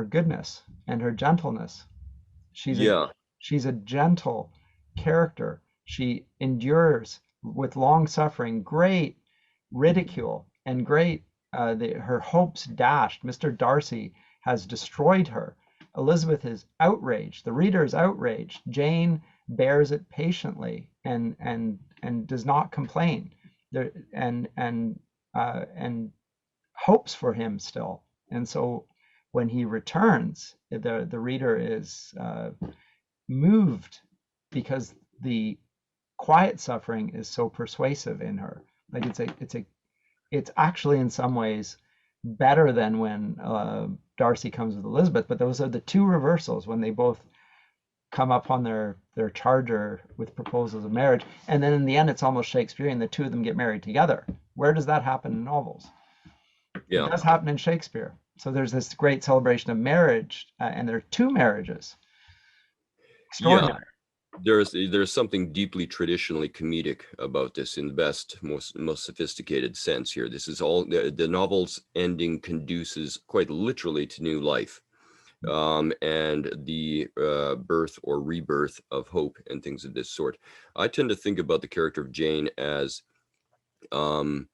B: goodness and her gentleness. She's a
A: Yeah,
B: she's a gentle character. She endures with long suffering, great ridicule, and great her hopes dashed. Mr. Darcy has destroyed her. Elizabeth is outraged. The reader is outraged. Jane bears it patiently and does not complain. There and hopes for him still. And so when he returns, the reader is moved because the quiet suffering is so persuasive in her. Like it's actually in some ways better than when Darcy comes with Elizabeth. But those are the two reversals when they both come up on their charger with proposals of marriage, and then in the end it's almost Shakespearean. The two of them get married together. Where does that happen in novels? It
A: yeah,
B: does happen in Shakespeare. So there's this great celebration of marriage, and there are two marriages.
A: yeah.
B: Extraordinary.
A: There's something deeply traditionally comedic about this in the best, most sophisticated sense here. This is all the novel's ending conduces quite literally to new life, and the birth or rebirth of hope and things of this sort. I tend to think about the character of Jane as um,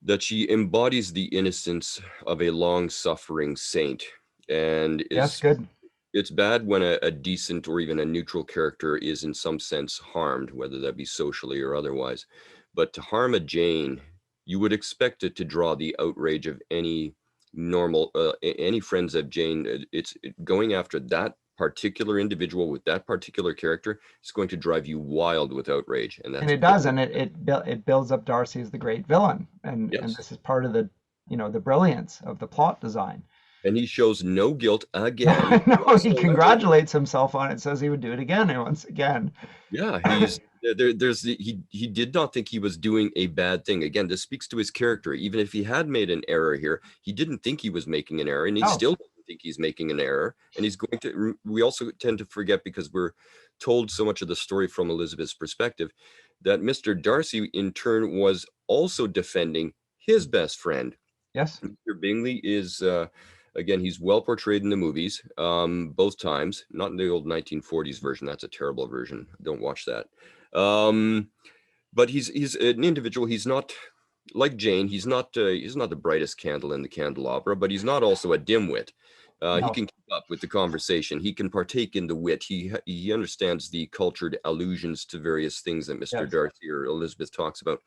A: that she embodies the innocence of a long-suffering saint, and
B: Yes,
A: is
B: good.
A: it's bad when a decent or even a neutral character is in some sense harmed, whether that be socially or otherwise. But to harm a Jane, you would expect it to draw the outrage of any normal, any friends of Jane. It's going after that particular individual with that particular character. It's going to drive you wild with outrage, and
B: And
A: that's
B: it does,
A: perfect.
B: and it builds up Darcy as the great villain, and
A: Yes.
B: this is part of the the brilliance of the plot design.
A: And he shows no guilt again
B: No, he
A: whatsoever.
B: congratulates himself on it, says he would do it again and once again.
A: Yeah, he's he did not think he was doing a bad thing. Again, this speaks to his character. Even if he had made an error here, he didn't think he was making an error, and he
B: No,
A: still doesn't think he's making an error. And he's going to. We also tend to forget, because we're told so much of the story from Elizabeth's perspective, that Mr. Darcy in turn was also defending his best friend.
B: yes.
A: Mr. Bingley is, again, he's well portrayed in the movies, both times. Not in the old 1940s version. That's a terrible version. Don't watch that. But he's an individual. He's not like Jane. He's not the brightest candle in the candelabra, but he's not also a dimwit. He
B: No,
A: can keep up with the conversation. He can partake in the wit. He understands the cultured allusions to various things that Mr.
B: yes.
A: Darcy or Elizabeth talks about.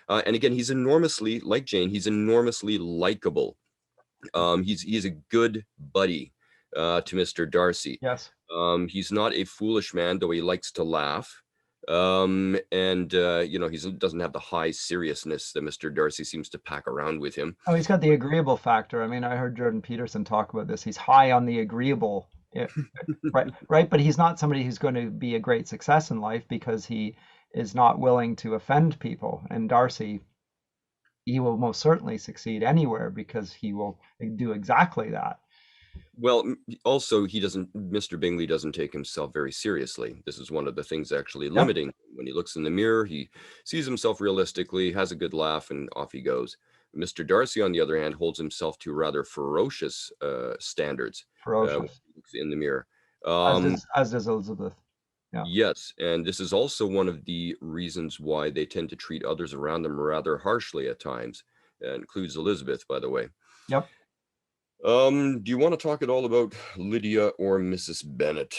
A: And again, he's enormously, like Jane, he's enormously likable. He's a good buddy to Mr. Darcy.
B: Yes.
A: He's not a foolish man, though he likes to laugh. And he doesn't have the high seriousness that Mr. Darcy seems to pack around with him.
B: Oh, he's got the agreeable factor. I mean, I heard Jordan Peterson talk about this. He's high on the agreeable, right? Right, but he's not somebody who's going to be a great success in life because he is not willing to offend people. And Darcy, he will most certainly succeed anywhere because he will do exactly that.
A: Well, also, Mr. Bingley doesn't take himself very seriously. This is one of the things actually
B: Yep.
A: limiting. When he looks in the mirror, he sees himself realistically, has a good laugh, and off he goes. Mr. Darcy, on the other hand, holds himself to rather ferocious standards when
B: Ferocious,
A: he looks in the mirror.
B: as
A: Um,
B: does Elizabeth. Yeah.
A: yes, and this is also one of the reasons why they tend to treat others around them rather harshly at times. Includes Elizabeth, by the way.
B: Yep.
A: Do you want to talk at all about Lydia or Mrs. Bennet?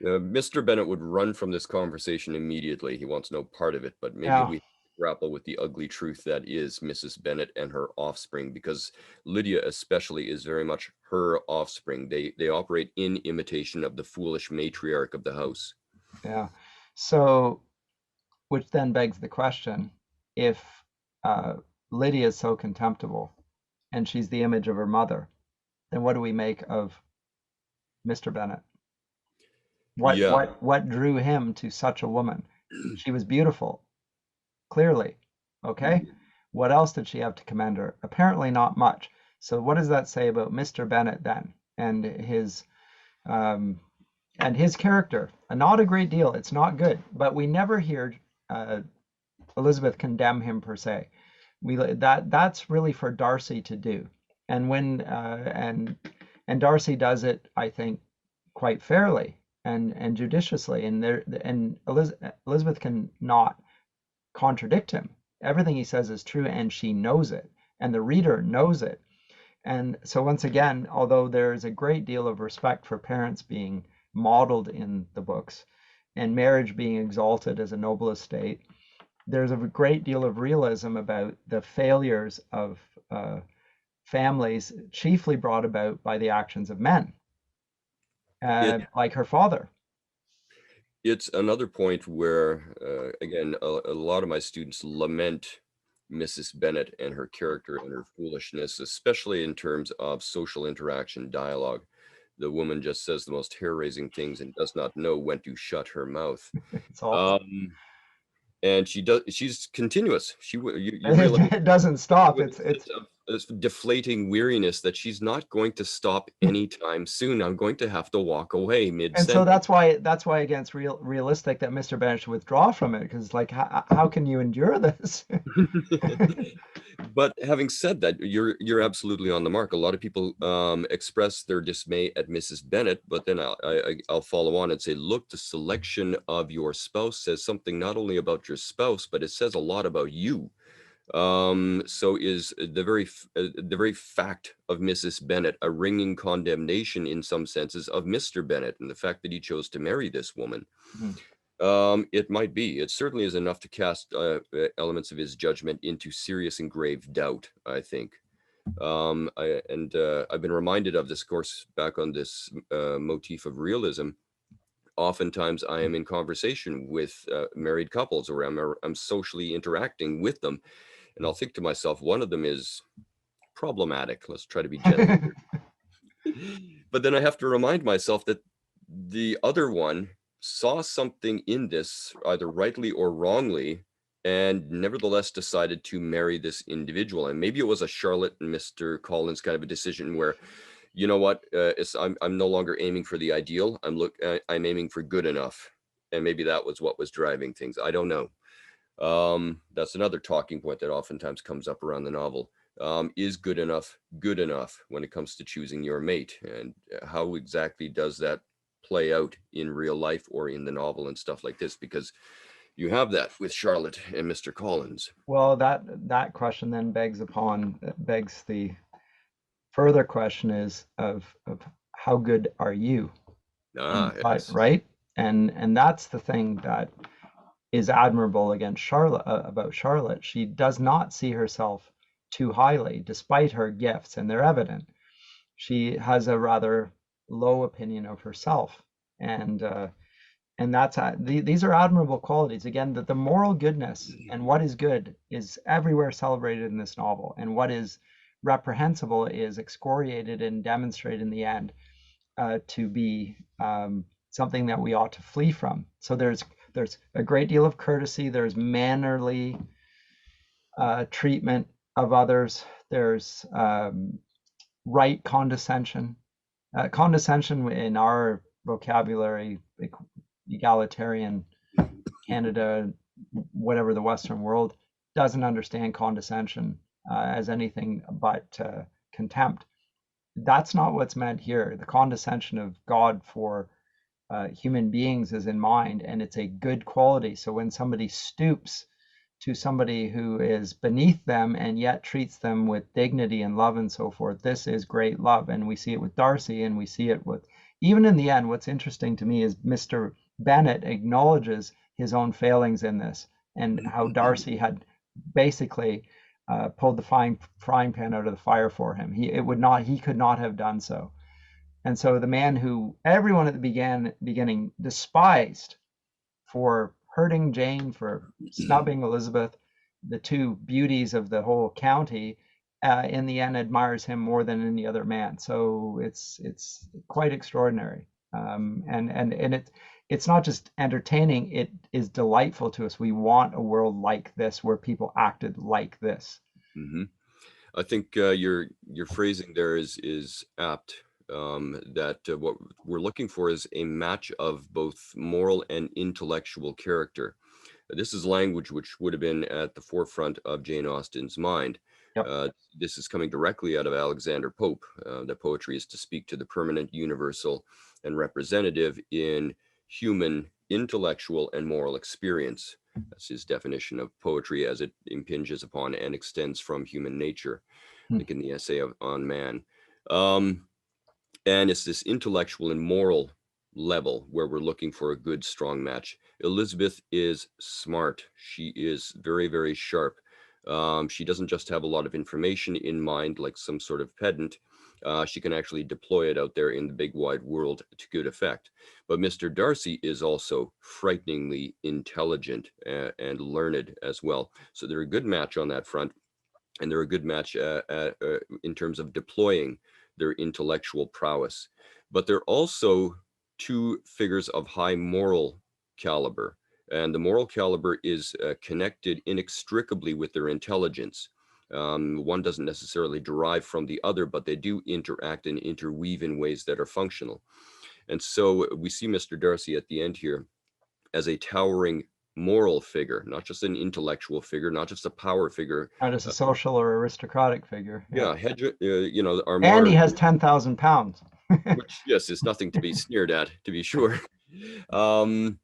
A: Mr. Bennet would run from this conversation immediately. He wants no part of it, but maybe
B: Yeah.
A: we grapple with the ugly truth that is Mrs. Bennet and her offspring, because Lydia especially is very much her offspring. They operate in imitation of the foolish matriarch of the house.
B: Yeah. So, which then begs the question, if uh, Lydia is so contemptible and she's the image of her mother, then what do we make of Mr. Bennet?
A: Yeah.
B: What drew him to such a woman? She was beautiful, clearly. Okay? What else did she have to commend her? Apparently not much. So what does that say about Mr. Bennet then um, and his character? Not a great deal. It's not good, but we never hear Elizabeth condemn him per se. That's really for Darcy to do, and when and Darcy does it, I think, quite fairly and judiciously, and Elizabeth can not contradict him. Everything he says is true, and she knows it, and the reader knows it. And so once again, although there is a great deal of respect for parents being modeled in the books, and marriage being exalted as a noble estate, there's a great deal of realism about the failures of families, chiefly brought about by the actions of men,
A: It
B: like her father.
A: it's another point where, again, a lot of my students lament Mrs. Bennet and her character and her foolishness, especially in terms of social interaction dialogue. The woman just says the most hair-raising things and does not know when to shut her mouth.
B: It's awful.
A: Um, and she's continuous. You realize
B: It doesn't stop.
A: with a sense of this deflating weariness that she's not going to stop anytime soon. I'm going to have to walk away
B: And so
A: mid-sentence.
B: that's why again it's realistic that Mr. Bennet should withdraw from it, because like how can you endure this?
A: But having said that, you're absolutely on the mark. A lot of people express their dismay at Mrs. Bennet, but then I'll follow on and say, look, the selection of your spouse says something not only about your spouse, but it says a lot about you. So is the very fact of Mrs. Bennet a ringing condemnation in some senses of Mr. Bennet and the fact that he chose to marry this woman?
B: Mhm.
A: It might be. It certainly is enough to cast elements of his judgment into serious and grave doubt, I think. I've been reminded of this, of course, back on this motif of realism. Oftentimes, I am in conversation with married couples, or I'm socially interacting with them, and I'll think to myself, one of them is problematic. Let's try to be gentle here. But then I have to remind myself that the other one saw something in this, either rightly or wrongly, and nevertheless decided to marry this individual. And maybe it was a Charlotte and Mr. Collins kind of a decision where, you know what, I'm no longer aiming for the ideal. I'm aiming for good enough. And maybe that was what was driving things. I don't know. That's another talking point that oftentimes comes up around the novel. Is good enough when it comes to choosing your mate? And how exactly does that play out in real life or in the novel and stuff like this? Because you have that with Charlotte and Mr. Collins.
B: Well, that question then begs the further question is of how good are you?
A: Yes.
B: Right? And that's the thing that is admirable against Charlotte about Charlotte. She does not see herself too highly, despite her gifts, and they're evident. She has a rather low opinion of herself, and that's these are admirable qualities. Again, that the moral goodness and what is good is everywhere celebrated in this novel, and what is reprehensible is excoriated and demonstrated in the end to be something that we ought to flee from. So there's a great deal of courtesy. There's mannerly treatment of others. There's right condescension. Condescension in our vocabulary, egalitarian Canada, whatever the Western world, doesn't understand condescension as anything but contempt. That's not what's meant here. The condescension of God for human beings is in mind, and it's a good quality. So when somebody stoops to somebody who is beneath them and yet treats them with dignity and love and so forth, this is great love. And we see it with Darcy, and we see it with, even in the end, what's interesting to me is Mr. Bennett acknowledges his own failings in this, and how Darcy had basically pulled the frying pan out of the fire for him. He could not have done so. And so the man who everyone at the beginning despised for hurting Jane, for snubbing Elizabeth, the two beauties of the whole county, in the end admires him more than any other man. So it's quite extraordinary. And it's not just entertaining, it is delightful to us. We want a world like this, where people acted like this.
A: Mm-hmm. I think your phrasing there is apt. That what we're looking for is a match of both moral and intellectual character. This is language which would have been at the forefront of Jane Austen's mind.
B: Yep.
A: This is coming directly out of Alexander Pope, that poetry is to speak to the permanent, universal, and representative in human intellectual and moral experience. That's his definition of poetry, as it impinges upon and extends from human nature, like in the essay on man. And it's this intellectual and moral level where we're looking for a good, strong match. Elizabeth is smart. She is very, very sharp. She doesn't just have a lot of information in mind like some sort of pedant. She can actually deploy it out there in the big wide world to good effect. But Mr. Darcy is also frighteningly intelligent and learned as well. So they're a good match on that front. And they're a good match in terms of deploying their intellectual prowess. But they're also two figures of high moral caliber. And the moral caliber is connected inextricably with their intelligence. One doesn't necessarily derive from the other, but they do interact and interweave in ways that are functional. And so we see Mr. Darcy at the end here as a towering moral figure, not just an intellectual figure, not just a power figure.
B: Not as a social or aristocratic figure.
A: Yeah,
B: And he has 10,000 pounds.
A: which, yes, is nothing to be sneered at, to be sure. And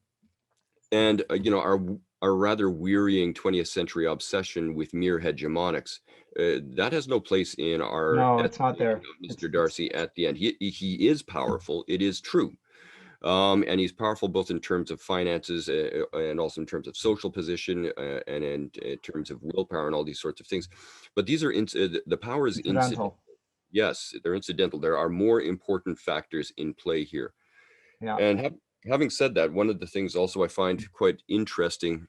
A: our rather wearying 20th century obsession with mere hegemonics, that has no place in our.
B: No, it's not there.
A: Mr. Darcy at the end. He is powerful. It is true. And he's powerful both in terms of finances and also in terms of social position and in terms of willpower and all these sorts of things. But these are the power is incidental. Yes, they're incidental. There are more important factors in play here.
B: Yeah.
A: And having said that, one of the things also I find quite interesting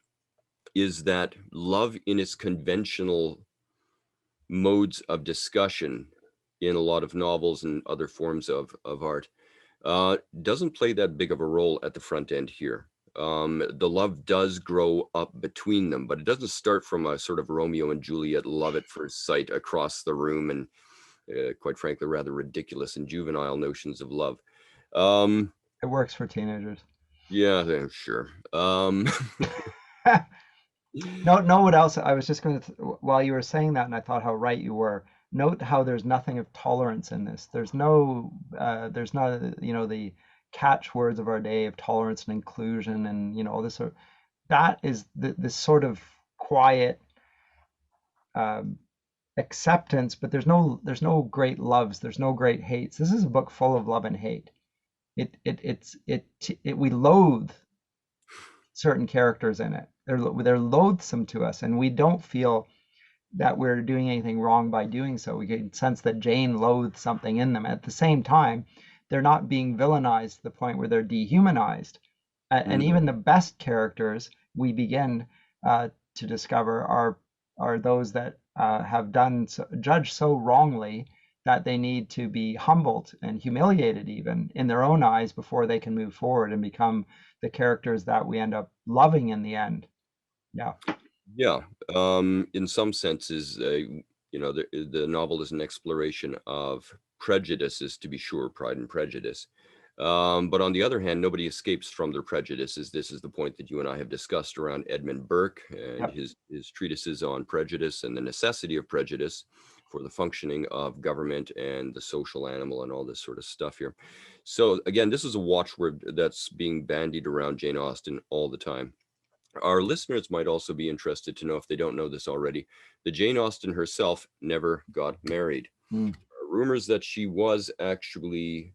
A: is that love in its conventional modes of discussion in a lot of novels and other forms of art doesn't play that big of a role at the front end here. The love does grow up between them, but it doesn't start from a sort of Romeo and Juliet love at first sight across the room and quite frankly, rather ridiculous and juvenile notions of love. Um,
B: It works for teenagers.
A: yeah, sure.
B: No, know what else? I was just going to, while you were saying that, and I thought how right you were. Note how there's nothing of tolerance in this. There's not, the catchwords of our day of tolerance and inclusion, and all this sort. That is this sort of quiet um, acceptance, but there's no great loves, there's no great hates. This is a book full of love and hate. We loathe certain characters in it. They're loathsome to us, and we don't feel that we're doing anything wrong by doing so. We can sense that Jane loathes something in them. At the same time, they're not being villainized to the point where they're dehumanized. And
A: mm,
B: even the best characters we begin to discover are those that have judged so wrongly that they need to be humbled and humiliated even in their own eyes before they can move forward and become the characters that we end up loving in the end. Yeah.
A: yeah. In some senses, the novel is an exploration of prejudices, to be sure, Pride and Prejudice. But on the other hand, nobody escapes from their prejudices. This is the point that you and I have discussed around Edmund Burke and
B: Yep.
A: his treatises on prejudice and the necessity of prejudice for the functioning of government and the social animal and all this sort of stuff here. So again, this is a watchword that's being bandied around Jane Austen all the time. Our listeners might also be interested to know, if they don't know this already, that Jane Austen herself never got married.
B: Mm.
A: Rumors that she was actually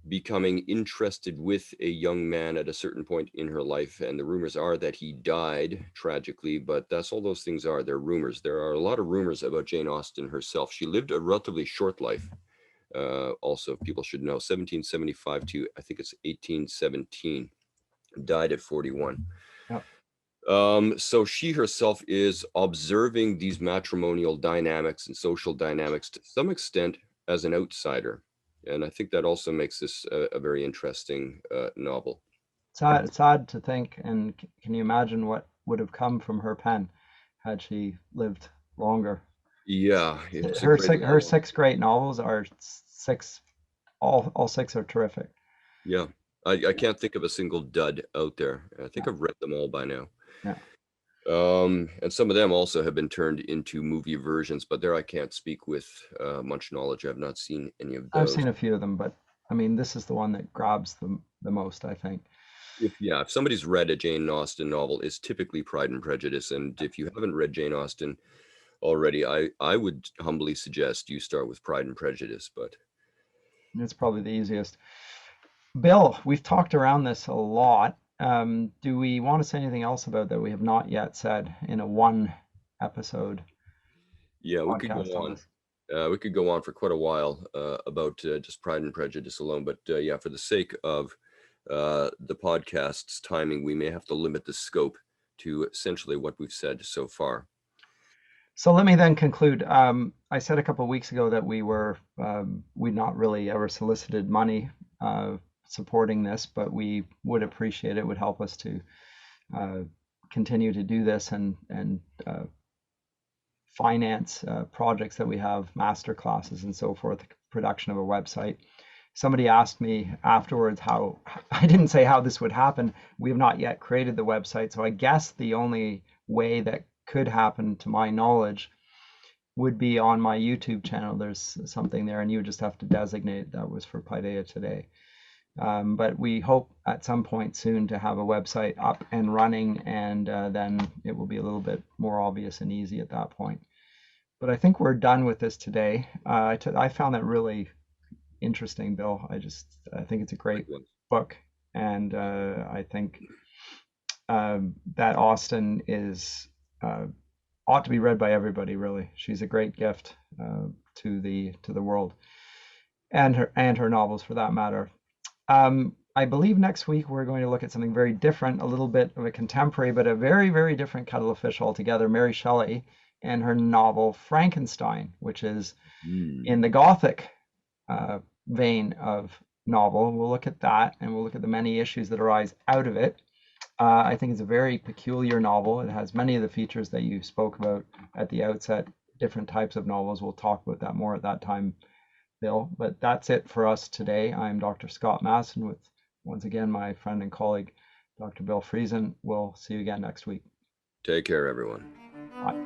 A: becoming interested with a young man at a certain point in her life, and the rumors are that he died tragically, but that's all those things are. They're rumors. There are a lot of rumors about Jane Austen herself. She lived a relatively short life. Also, people should know, 1775 to I think it's 1817, died at 41.
B: Yep.
A: So she herself is observing these matrimonial dynamics and social dynamics to some extent as an outsider. And I think that also makes this a very interesting novel.
B: Sad to think, and can you imagine what would have come from her pen had she lived longer?
A: Yeah, it's a
B: Her
A: great
B: six, her
A: novel.
B: 6 great novels are six, all six are terrific.
A: Yeah, I can't think of a single dud out there. I think
B: Yeah,
A: I've read them all by now.
B: yeah.
A: And some of them also have been turned into movie versions, but there I can't speak with much knowledge. I've not seen any of
B: I've
A: those.
B: seen a few of them, but I mean, this is the one that grabs the most, I think.
A: If somebody's read a Jane Austen novel, it's typically Pride and Prejudice. And if you haven't read Jane Austen already, I would humbly suggest you start with Pride and Prejudice. But
B: It's probably the easiest. Bill, we've talked around this a lot. Do we want to say anything else about that we have not yet said in a one episode
A: yeah, we could go
B: podcast on
A: on.
B: this?
A: We could go on for quite a while about just Pride and Prejudice alone. But yeah, for the sake of the podcast's timing, we may have to limit the scope to essentially what we've said so far.
B: So let me then conclude. I said a couple of weeks ago that we'd not really ever solicited money supporting this, but we would appreciate it. Would help us to uh, continue to do this and finance projects that we have, master classes and so forth, production of a website. Somebody asked me afterwards how I didn't say how this would happen. We have not yet created the website, so I guess the only way that could happen, to my knowledge, would be on my YouTube channel. There's something there, and you would just have to designate that was for Paideia today. But we hope at some point soon to have a website up and running, and then it will be a little bit more obvious and easy at that point. But I think we're done with this today. I found that really interesting, Bill. I think it's a great
A: Likewise.
B: book, and I think that Austen is ought to be read by everybody. Really, she's a great gift to the world, and her novels for that matter. I believe next week we're going to look at something very different, a little bit of a contemporary, but a very, very different kettle of fish altogether. Mary Shelley and her novel Frankenstein, which is in
A: Mm.
B: the Gothic vein of novel. We'll look at that, and we'll look at the many issues that arise out of it. I think it's a very peculiar novel. It has many of the features that you spoke about at the outset, different types of novels. We'll talk about that more at that time, Bill. But that's it for us today. I'm Dr. Scott Masson with, once again, my friend and colleague, Dr. Bill Friesen. We'll see you again next week.
A: Take care, everyone.
B: Bye.